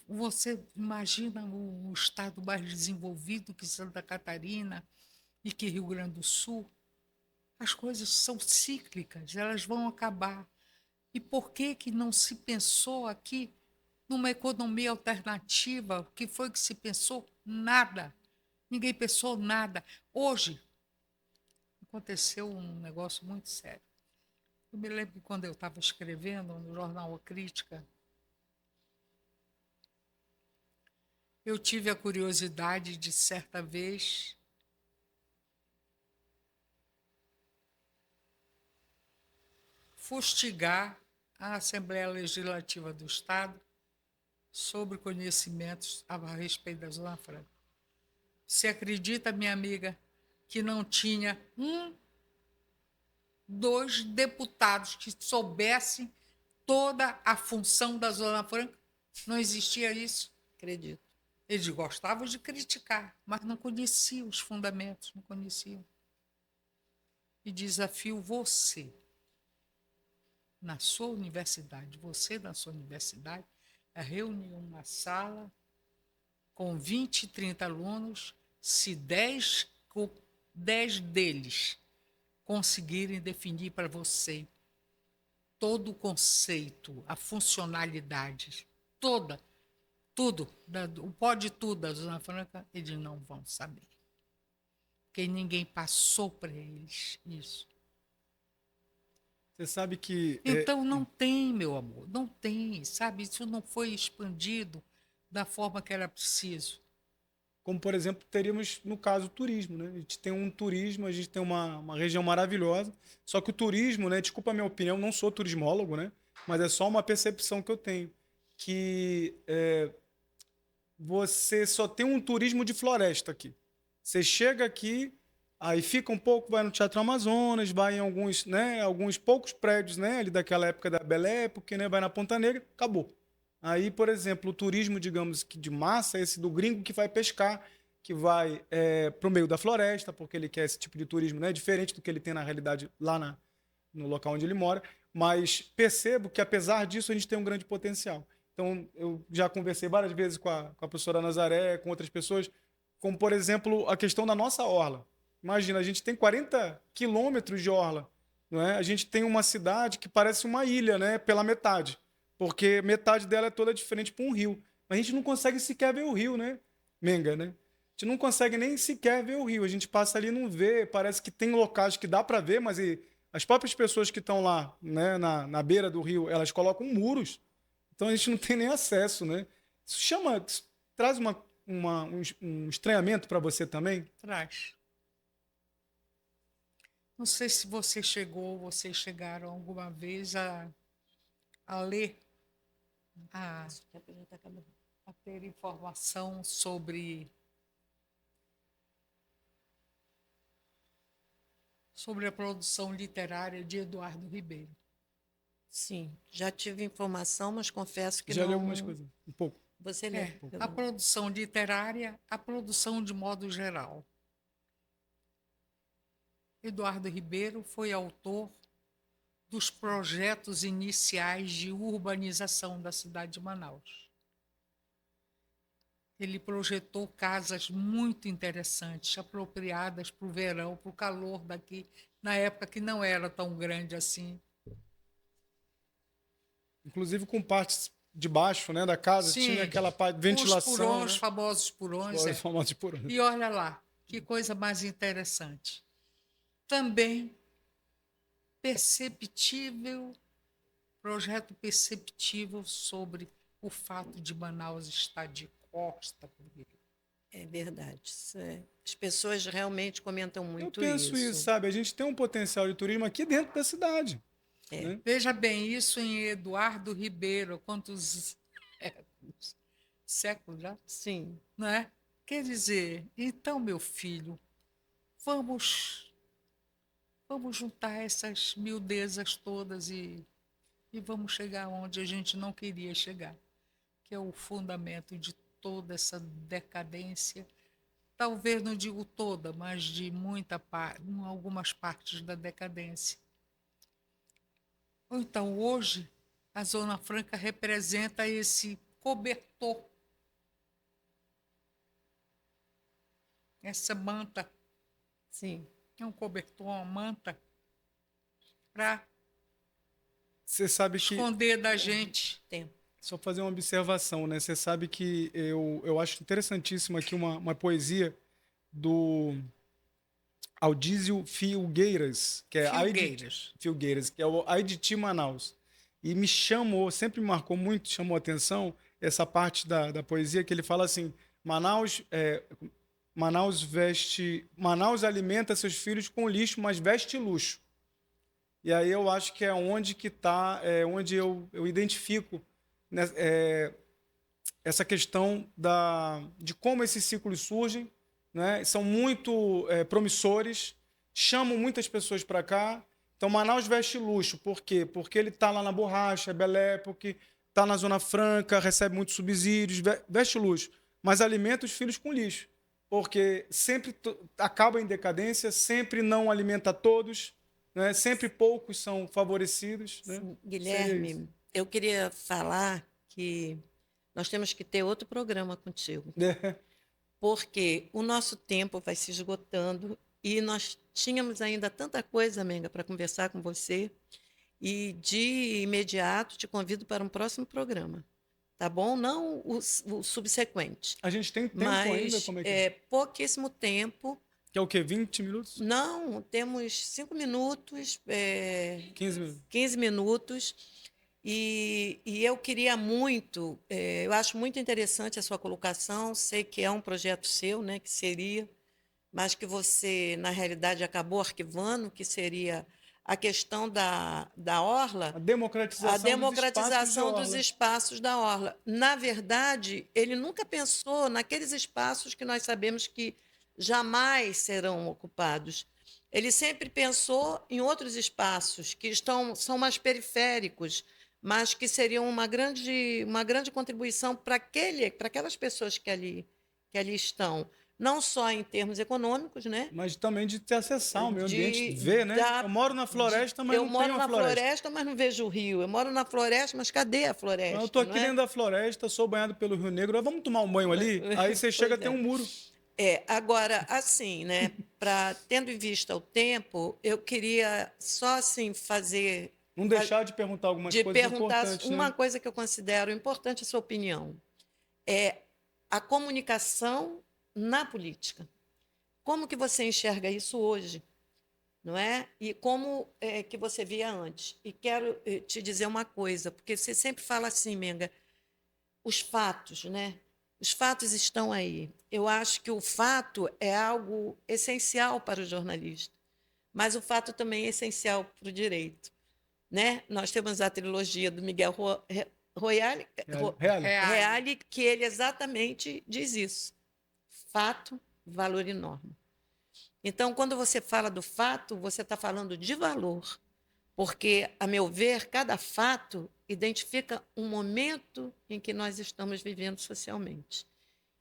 Speaker 3: você imagina o estado mais desenvolvido que Santa Catarina e que Rio Grande do Sul. As coisas são cíclicas, elas vão acabar. E por que não se pensou aqui numa economia alternativa? O que foi que se pensou? Nada. Ninguém pensou nada. Hoje, aconteceu um negócio muito sério. Eu me lembro que quando eu estava escrevendo no jornal A Crítica, eu tive a curiosidade de, certa vez, fustigar a Assembleia Legislativa do Estado sobre conhecimentos a respeito da Zona Franca. Você acredita, minha amiga, que não tinha dois deputados que soubessem toda a função da Zona Franca? Não existia isso.
Speaker 1: Acredito.
Speaker 3: Eles gostavam de criticar, mas não conheciam os fundamentos, não conheciam. E desafio você, na sua universidade, a reunir uma sala com 20, 30 alunos, se 10 deles conseguirem definir para você todo o conceito, a funcionalidade, tudo, o pode tudo da Zona Franca, eles não vão saber. Porque ninguém passou para eles isso.
Speaker 2: Você sabe que...
Speaker 3: Então não tem, meu amor, não tem, sabe? Isso não foi expandido da forma que era preciso.
Speaker 2: Como, por exemplo, teríamos, no caso, o turismo, né? A gente tem um turismo, a gente tem uma região maravilhosa, só que o turismo, né? Desculpa a minha opinião, não sou turismólogo, né? Mas é só uma percepção que eu tenho, que você só tem um turismo de floresta aqui. Você chega aqui, aí fica um pouco, vai no Teatro Amazonas, vai em alguns, né, alguns poucos prédios, né, ali daquela época da Belle Époque, né, vai na Ponta Negra, acabou. Aí, por exemplo, o turismo, digamos que de massa, esse do gringo que vai pescar, que vai para o meio da floresta, porque ele quer esse tipo de turismo, né, diferente do que ele tem na realidade lá no local onde ele mora. Mas percebo que, apesar disso, a gente tem um grande potencial. Então, eu já conversei várias vezes com a professora Nazaré, com outras pessoas, como, por exemplo, a questão da nossa orla. Imagina, a gente tem 40 quilômetros de orla, não é? A gente tem uma cidade que parece uma ilha, né, pela metade, porque metade dela é toda diferente para um rio. Mas a gente não consegue sequer ver o rio, né, Menga, né? A gente não consegue nem sequer ver o rio. A gente passa ali e não vê. Parece que tem locais que dá para ver, mas as próprias pessoas que estão lá, né, na beira do rio, elas colocam muros. Então a gente não tem nem acesso, né? Isso traz um estranhamento para você também?
Speaker 3: Traz. Não sei se vocês chegaram alguma vez a ler, a ter informação sobre a produção literária de Eduardo Ribeiro.
Speaker 1: Sim, já tive informação, mas confesso que
Speaker 2: Já
Speaker 1: não...
Speaker 2: li algumas coisas, um pouco.
Speaker 1: Você lê?
Speaker 3: A produção literária, a produção de modo geral. Eduardo Ribeiro foi autor dos projetos iniciais de urbanização da cidade de Manaus. Ele projetou casas muito interessantes, apropriadas para o verão, para o calor daqui, na época que não era tão grande assim.
Speaker 2: Inclusive com partes de baixo, né, da casa,
Speaker 3: Sim,
Speaker 2: tinha aquela parte de ventilação.
Speaker 3: Os purões,
Speaker 2: né?
Speaker 3: os famosos purões.
Speaker 2: Os famosos purões.
Speaker 3: E olha lá, que coisa mais interessante. Também projeto perceptível sobre o fato de Manaus estar de costa para o Rio.
Speaker 1: É verdade. As pessoas realmente comentam
Speaker 2: Eu
Speaker 1: muito
Speaker 2: penso isso, sabe? A gente tem um potencial de turismo aqui dentro da cidade.
Speaker 1: É.
Speaker 2: Né?
Speaker 3: Veja bem, isso em Eduardo Ribeiro, quantos séculos já,
Speaker 1: Sim.
Speaker 3: não é? Quer dizer, então, meu filho, vamos juntar essas miudezas todas e vamos chegar onde a gente não queria chegar, que é o fundamento de toda essa decadência. Talvez não digo toda, mas de algumas partes da decadência. Então, hoje, a Zona Franca representa esse cobertor, essa manta,
Speaker 1: Sim.
Speaker 3: é um cobertor, uma manta, para
Speaker 2: Você sabe que...
Speaker 3: esconder da gente.
Speaker 1: Tempo.
Speaker 2: Só fazer uma observação, né? Você sabe que eu acho interessantíssimo aqui uma poesia do Aldísio Filgueiras, que é Filgueiras, que é o Aiditi Manaus. E sempre me marcou muito, chamou a atenção essa parte da poesia que ele fala assim: Manaus alimenta seus filhos com lixo, mas veste luxo. E aí eu acho que é onde que está, onde eu identifico, né, essa questão de como esses ciclos surgem, né? São muito promissores, chamam muitas pessoas para cá. Então, Manaus veste luxo. Por quê? Porque ele está lá na borracha, é Belé, porque está na Zona Franca, recebe muitos subsídios, veste luxo. Mas alimenta os filhos com lixo. Porque sempre acaba em decadência, sempre não alimenta todos, né? Sempre poucos são favorecidos. Né?
Speaker 1: Sim. Guilherme, eu queria falar que nós temos que ter outro programa contigo. Porque o nosso tempo vai se esgotando e nós tínhamos ainda tanta coisa, Menga, para conversar com você. E de imediato te convido para um próximo programa. Tá bom? Não o subsequente.
Speaker 2: A gente tem tempo
Speaker 1: mas
Speaker 2: ainda? Como é que...
Speaker 1: pouquíssimo tempo.
Speaker 2: Que é o quê? 20 minutos?
Speaker 1: Não, temos 5 minutos,
Speaker 2: 15 minutos.
Speaker 1: 15 minutos. E eu queria muito, eu acho muito interessante a sua colocação, sei que é um projeto seu, né, que seria, mas que você, na realidade, acabou arquivando, que seria a questão da orla,
Speaker 2: A democratização
Speaker 1: dos espaços da orla. Na verdade, ele nunca pensou naqueles espaços que nós sabemos que jamais serão ocupados. Ele sempre pensou em outros espaços que são mais periféricos, mas que seriam uma grande contribuição para aquelas pessoas que ali estão, não só em termos econômicos, né?
Speaker 2: Mas também de ter acessar o meio ambiente, de ver, né? Eu moro na floresta, mas não tenho a floresta.
Speaker 1: Eu moro na floresta, mas não vejo o rio. Eu moro na floresta, mas cadê a floresta?
Speaker 2: Eu estou aqui dentro da floresta, sou banhado pelo Rio Negro. Vamos tomar um banho ali? Aí você chega, tem um muro.
Speaker 1: Agora, assim, né? Tendo em vista o tempo, eu queria só assim fazer...
Speaker 2: Não deixar de perguntar algumas coisas importantes.
Speaker 1: Uma coisa que eu considero importante, a sua opinião, é a comunicação na política. Como que você enxerga isso hoje? Não é? E como que você via antes? E quero te dizer uma coisa, porque você sempre fala assim, Menga, os fatos, né? Os fatos estão aí. Eu acho que o fato é algo essencial para o jornalista, mas o fato também é essencial para o direito. Né? Nós temos a trilogia do Miguel Reale, que ele exatamente diz isso. Fato, valor e norma. Então, quando você fala do fato, você está falando de valor, porque, a meu ver, cada fato identifica um momento em que nós estamos vivendo socialmente.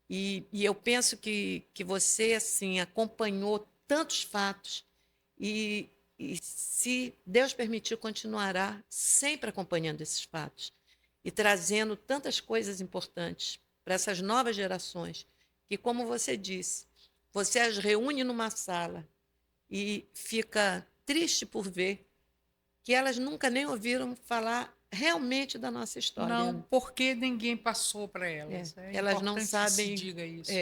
Speaker 1: E eu penso que você assim acompanhou tantos fatos e se Deus permitir, continuará sempre acompanhando esses fatos e trazendo tantas coisas importantes para essas novas gerações que, como você disse, você as reúne numa sala e fica triste por ver que elas nunca nem ouviram falar realmente da nossa história.
Speaker 3: Não, porque ninguém passou para elas.
Speaker 1: Elas não sabem
Speaker 3: que se diga isso.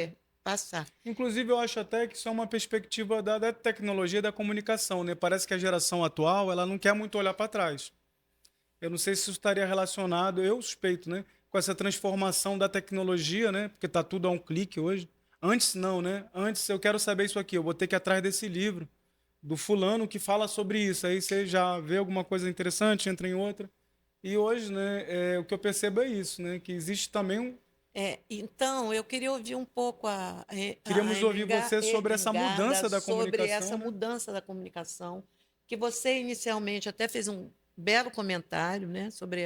Speaker 1: Passar.
Speaker 2: Inclusive, eu acho até que isso é uma perspectiva da tecnologia e da comunicação, né? Parece que a geração atual ela não quer muito olhar para trás. Eu não sei se isso estaria relacionado, eu suspeito, né? Com essa transformação da tecnologia, né? Porque está tudo a um clique hoje. Antes não, né? Antes eu quero saber isso aqui, eu vou ter que ir atrás desse livro do fulano que fala sobre isso. Aí você já vê alguma coisa interessante, entra em outra. E hoje, né, o que eu percebo é isso, né? Que existe também um.
Speaker 1: Então, eu queria ouvir um pouco a
Speaker 2: Queríamos ouvir você sobre essa
Speaker 1: Emengarda
Speaker 2: mudança da
Speaker 1: sobre
Speaker 2: comunicação,
Speaker 1: essa
Speaker 2: né?
Speaker 1: mudança da comunicação, que você inicialmente até fez um belo comentário, né, sobre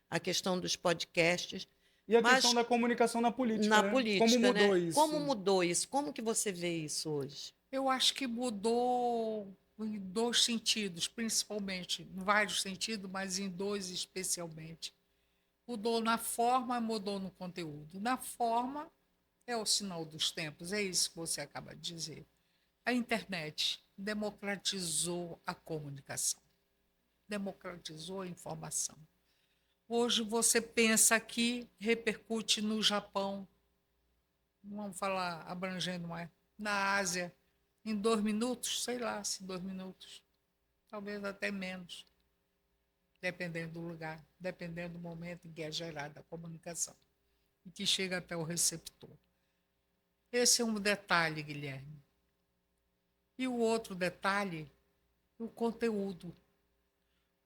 Speaker 1: a questão dos podcasts,
Speaker 2: E a questão
Speaker 1: mas
Speaker 2: da comunicação na política,
Speaker 1: na
Speaker 2: né? Como
Speaker 1: política,
Speaker 2: mudou
Speaker 1: né?
Speaker 2: isso?
Speaker 1: Como mudou isso? Como que você vê isso hoje?
Speaker 3: Eu acho que mudou em dois sentidos, principalmente, em vários sentidos, mas em dois especialmente. Mudou na forma, mudou no conteúdo. Na forma é o sinal dos tempos, é isso que você acaba de dizer. A internet democratizou a comunicação, democratizou a informação. Hoje você pensa aqui, repercute no Japão, vamos falar abrangendo mais, na Ásia, em 2 minutos, sei lá se 2 minutos, talvez até menos, dependendo do lugar, dependendo do momento em que é gerada a comunicação e que chega até o receptor. Esse é um detalhe, Guilherme. E o outro detalhe, o conteúdo.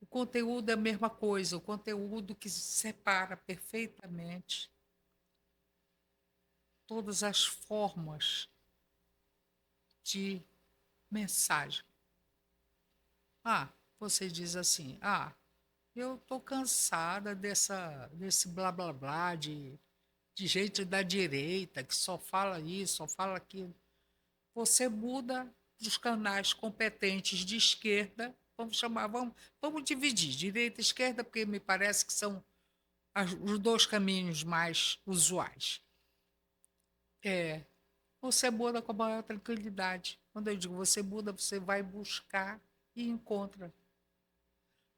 Speaker 3: O conteúdo é a mesma coisa, o conteúdo que separa perfeitamente todas as formas de mensagem. Você diz assim, eu estou cansada desse blá blá blá de gente da direita que só fala isso, só fala aquilo. Você muda os canais competentes de esquerda, vamos dividir, direita e esquerda, porque me parece que são os dois caminhos mais usuais. Você muda com a maior tranquilidade. Quando eu digo você muda, você vai buscar e encontra.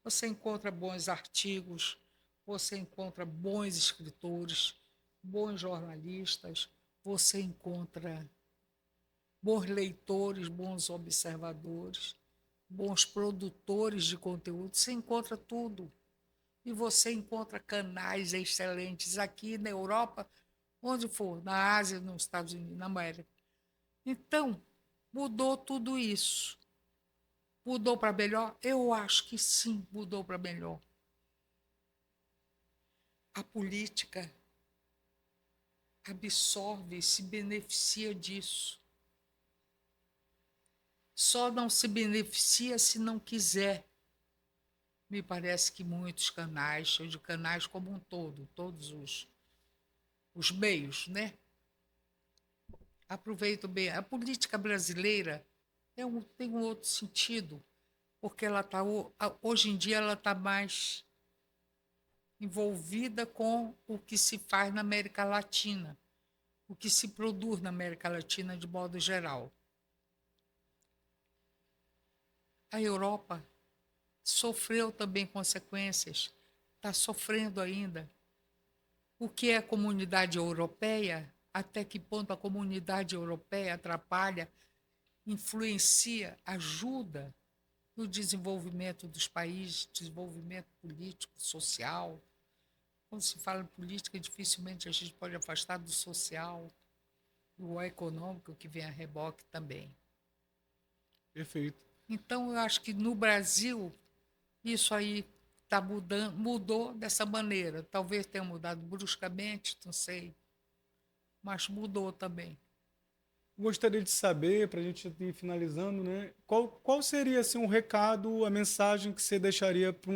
Speaker 3: Você encontra bons artigos, você encontra bons escritores, bons jornalistas, você encontra bons leitores, bons observadores, bons produtores de conteúdo, você encontra tudo. E você encontra canais excelentes aqui na Europa, onde for, na Ásia, nos Estados Unidos, na América. Então, mudou tudo isso. Mudou para melhor? Eu acho que sim, mudou para melhor. A política absorve e se beneficia disso. Só não se beneficia se não quiser. Me parece que muitos canais, de canais como um todo, todos os meios, né? Aproveito bem. A política brasileira tem um outro sentido, porque hoje em dia ela está mais envolvida com o que se faz na América Latina, o que se produz na América Latina de modo geral. A Europa sofreu também consequências, está sofrendo ainda. O que é a comunidade europeia? Até que ponto a comunidade europeia atrapalha, influencia, ajuda no desenvolvimento dos países, desenvolvimento político, social. Quando se fala em política, dificilmente a gente pode afastar do social, do econômico, que vem a reboque também.
Speaker 2: Perfeito.
Speaker 3: Então, eu acho que no Brasil, isso aí mudou dessa maneira. Talvez tenha mudado bruscamente, não sei, mas mudou também.
Speaker 2: Gostaria de saber, para a gente ir finalizando, né? Qual seria assim, um recado, a mensagem que você deixaria para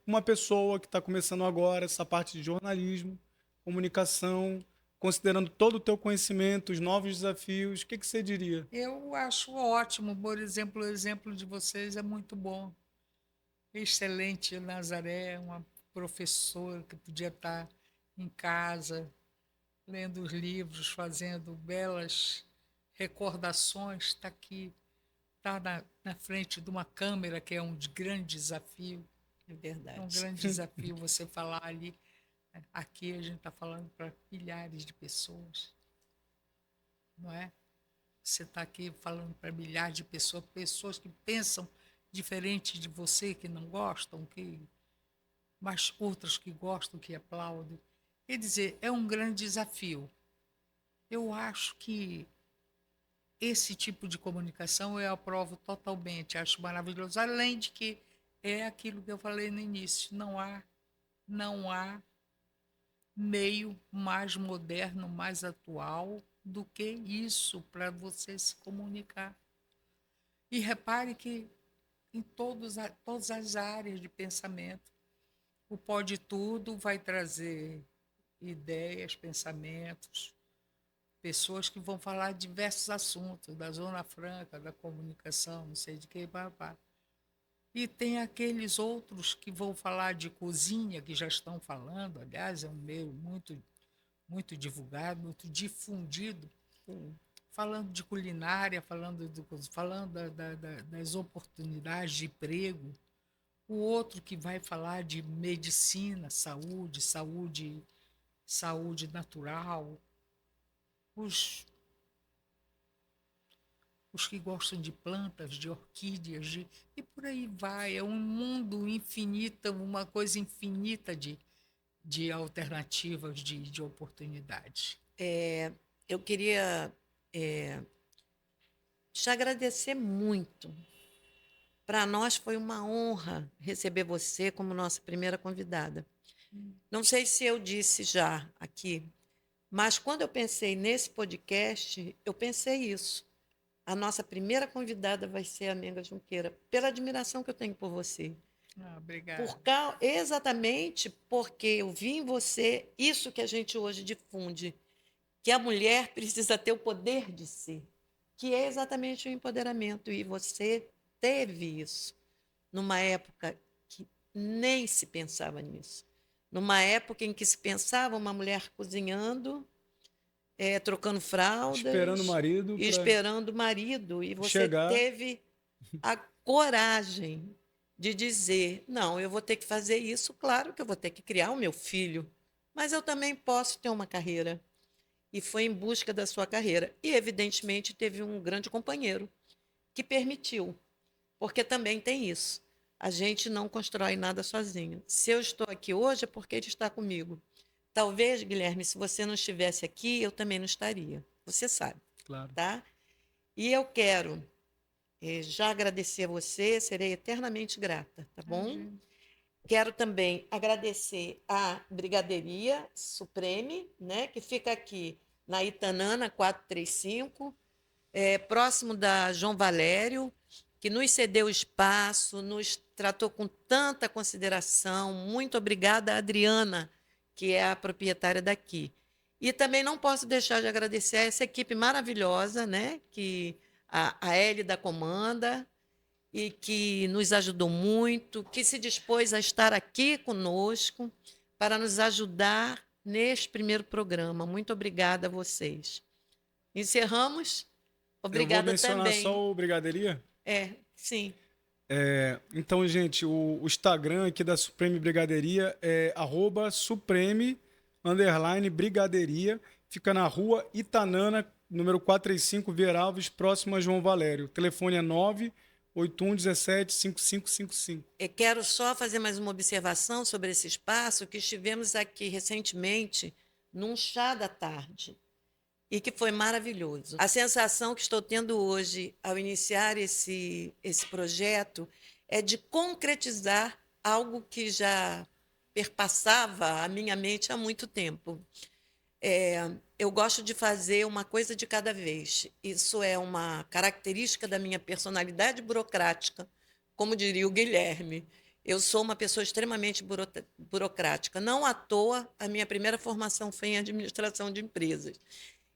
Speaker 2: uma pessoa que está começando agora essa parte de jornalismo, comunicação, considerando todo o teu conhecimento, os novos desafios, o que você diria?
Speaker 3: Eu acho ótimo, por exemplo, o exemplo de vocês é muito bom. Excelente, Nazaré, uma professora que podia estar em casa, lendo os livros, fazendo belas recordações, está aqui, está na frente de uma câmera, que é um grande desafio.
Speaker 1: É verdade.
Speaker 3: É um grande desafio você falar ali. Aqui a gente está falando para milhares de pessoas, não é? Você está aqui falando para milhares de pessoas, pessoas que pensam diferente de você, que não gostam, mas outras que gostam, que aplaudem. Quer dizer, é um grande desafio. Eu acho que esse tipo de comunicação eu aprovo totalmente, acho maravilhoso. Além de que é aquilo que eu falei no início, não há meio mais moderno, mais atual do que isso para você se comunicar. E repare que em todas as áreas de pensamento, o Pode Tudo vai trazer ideias, pensamentos, pessoas que vão falar de diversos assuntos, da Zona Franca, da comunicação, não sei de que, papá. E tem aqueles outros que vão falar de cozinha, que já estão falando, aliás, é um meio muito divulgado, muito difundido,
Speaker 1: Sim.
Speaker 3: falando de culinária, falando das oportunidades de emprego. O outro que vai falar de medicina, saúde natural. Os, os que gostam de plantas, de orquídeas, e por aí vai. É um mundo infinito, uma coisa infinita de alternativas, de oportunidades.
Speaker 1: Eu queria te agradecer muito. Para nós foi uma honra receber você como nossa primeira convidada. Não sei se eu disse já aqui, mas quando eu pensei nesse podcast, eu pensei isso. A nossa primeira convidada vai ser a Menga Junqueira, pela admiração que eu tenho por você.
Speaker 3: Obrigada.
Speaker 1: Exatamente porque eu vi em você isso que a gente hoje difunde, que a mulher precisa ter o poder de ser, que é exatamente o empoderamento. E você teve isso numa época que nem se pensava nisso. Numa época em que se pensava uma mulher cozinhando, trocando
Speaker 2: Esperando o
Speaker 1: fraldas,
Speaker 2: marido
Speaker 1: e
Speaker 2: para
Speaker 1: esperando o marido. E você
Speaker 2: chegar.
Speaker 1: teve a coragem de dizer: não, eu vou ter que fazer isso, claro que eu vou ter que criar o meu filho, mas eu também posso ter uma carreira. E foi em busca da sua carreira. E, evidentemente, teve um grande companheiro que permitiu, porque também tem isso. A gente não constrói nada sozinho. Se eu estou aqui hoje é porque ele está comigo. Talvez, Guilherme, se você não estivesse aqui, eu também não estaria. Você sabe,
Speaker 2: Claro.
Speaker 1: tá? E eu quero já agradecer a você, serei eternamente grata, tá bom?
Speaker 3: Imagina.
Speaker 1: Quero também agradecer à Brigadeiria Supreme, né, que fica aqui na Itanana 435, próximo da João Valério, que nos cedeu espaço, nos tratou com tanta consideração. Muito obrigada, Adriana, que é a proprietária daqui. E também não posso deixar de agradecer a essa equipe maravilhosa, né, que a Eli da Comanda, e que nos ajudou muito, que se dispôs a estar aqui conosco para nos ajudar neste primeiro programa. Muito obrigada a vocês. Encerramos?
Speaker 2: Eu vou
Speaker 1: Obrigada
Speaker 2: mencionar
Speaker 1: também.
Speaker 2: só o Brigadeiria.
Speaker 1: Sim.
Speaker 2: Então, gente, o Instagram aqui da Supreme Brigadeiria é @Supreme_Brigadeiria. Fica na rua Itanana, número 435, Vieira Alves, próximo a João Valério. O telefone é 981175555.
Speaker 1: Quero só fazer mais uma observação sobre esse espaço, que estivemos aqui recentemente num chá da tarde e que foi maravilhoso. A sensação que estou tendo hoje, ao iniciar esse projeto, é de concretizar algo que já perpassava a minha mente há muito tempo. Eu gosto de fazer uma coisa de cada vez. Isso é uma característica da minha personalidade burocrática, como diria o Guilherme. Eu sou uma pessoa extremamente burocrática. Não à toa, a minha primeira formação foi em administração de empresas.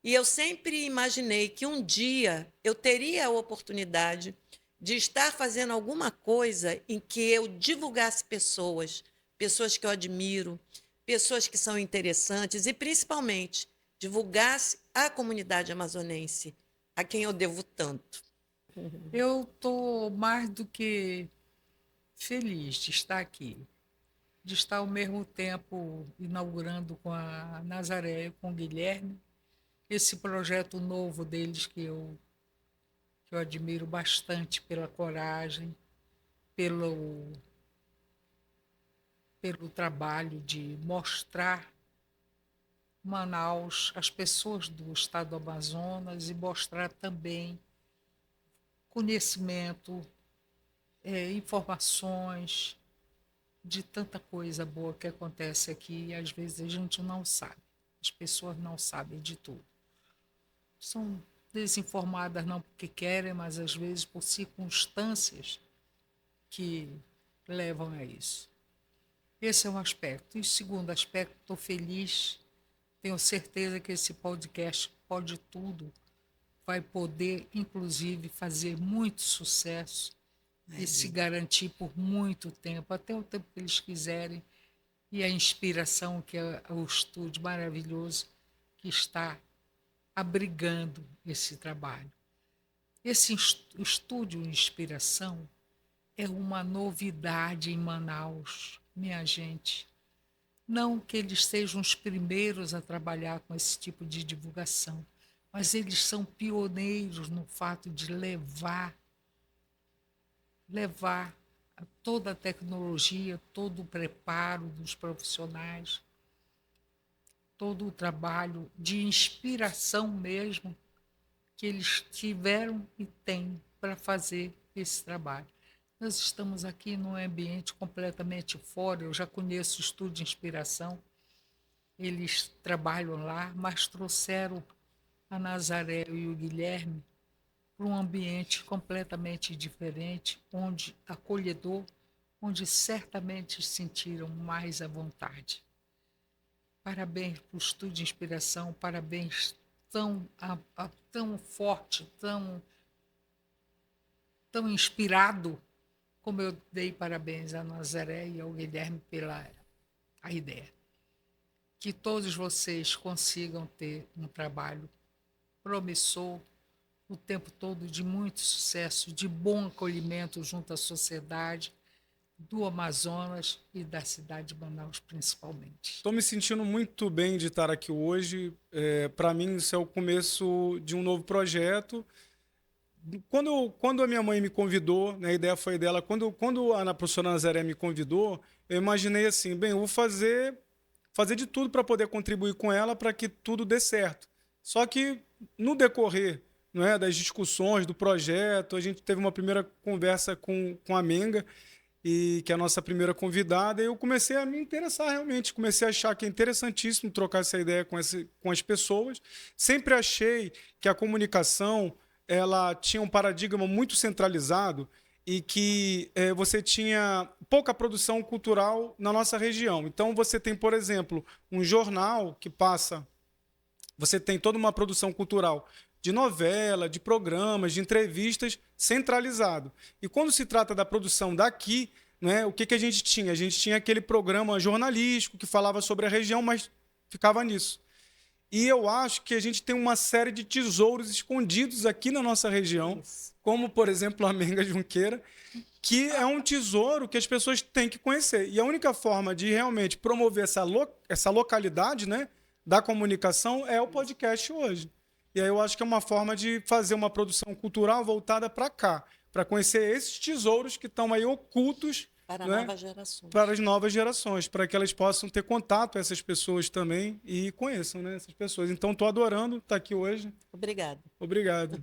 Speaker 1: E eu sempre imaginei que um dia eu teria a oportunidade de estar fazendo alguma coisa em que eu divulgasse pessoas, pessoas que eu admiro, pessoas que são interessantes e, principalmente, divulgasse a comunidade amazonense, a quem eu devo tanto.
Speaker 3: Eu estou mais do que feliz de estar aqui, de estar ao mesmo tempo inaugurando com a Nazaré, com o Guilherme, esse projeto novo deles que eu admiro bastante pela coragem, pelo, pelo trabalho de Manaus, as pessoas do estado do Amazonas e mostrar também conhecimento, informações de tanta coisa boa que acontece aqui e às vezes a gente não sabe. As pessoas não sabem de tudo. São desinformadas não porque querem, mas às vezes por circunstâncias que levam a isso. Esse é um aspecto. E o segundo aspecto, estou feliz, tenho certeza que esse podcast Pode Tudo vai poder, inclusive, fazer muito sucesso e se garantir por muito tempo, até o tempo que eles quiserem, e a inspiração que é o estúdio maravilhoso que está abrigando esse trabalho. Esse estúdio Inspiração é uma novidade em Manaus, minha gente. Não que eles sejam os primeiros a trabalhar com esse tipo de divulgação, mas eles são pioneiros no fato de levar toda a tecnologia, todo o preparo dos profissionais, todo o trabalho de inspiração mesmo que eles tiveram e têm para fazer esse trabalho. Nós estamos aqui num ambiente completamente fora, eu já conheço o Estúdio de Inspiração, eles trabalham lá, mas trouxeram a Nazaré e o Guilherme para um ambiente completamente diferente, onde acolhedor, onde certamente se sentiram mais à vontade. Parabéns para o Estúdio de Inspiração, parabéns tão forte, tão inspirado, como eu dei parabéns a Nazaré e ao Guilherme pela a ideia. Que todos vocês consigam ter um trabalho promissor, o tempo todo de muito sucesso, de bom acolhimento junto à sociedade do Amazonas e da cidade de Manaus, principalmente.
Speaker 2: Estou me sentindo muito bem de estar aqui hoje. Para mim, isso é o começo de um novo projeto. Quando a minha mãe me convidou, né, a ideia foi dela, quando a professora Nazaré me convidou, eu imaginei assim, bem, eu vou fazer de tudo para poder contribuir com ela para que tudo dê certo. Só que no decorrer, não é, das discussões, do projeto, a gente teve uma primeira conversa com a Menga, que é a nossa primeira convidada, e eu comecei a me interessar realmente, comecei a achar que é interessantíssimo trocar essa ideia com as pessoas. Sempre achei que a comunicação ela tinha um paradigma muito centralizado e que você tinha pouca produção cultural na nossa região. Então, você tem, por exemplo, um jornal que passa... Você tem toda uma produção cultural de novela, de programas, de entrevistas centralizado. E quando se trata da produção daqui, né, o que a gente tinha? A gente tinha aquele programa jornalístico que falava sobre a região, mas ficava nisso. E eu acho que a gente tem uma série de tesouros escondidos aqui na nossa região, como, por exemplo, a Menga Junqueira, que é um tesouro que as pessoas têm que conhecer. E a única forma de realmente promover essa localidade, né, da comunicação é o podcast hoje. E aí eu acho que é uma forma de fazer uma produção cultural voltada para cá, para conhecer esses tesouros que estão aí ocultos
Speaker 1: Para
Speaker 2: né,
Speaker 1: novas gerações.
Speaker 2: para as novas gerações, para que elas possam ter contato com essas pessoas também e conheçam, né, essas pessoas. Então, estou adorando estar aqui hoje.
Speaker 1: Obrigada.
Speaker 2: Obrigado.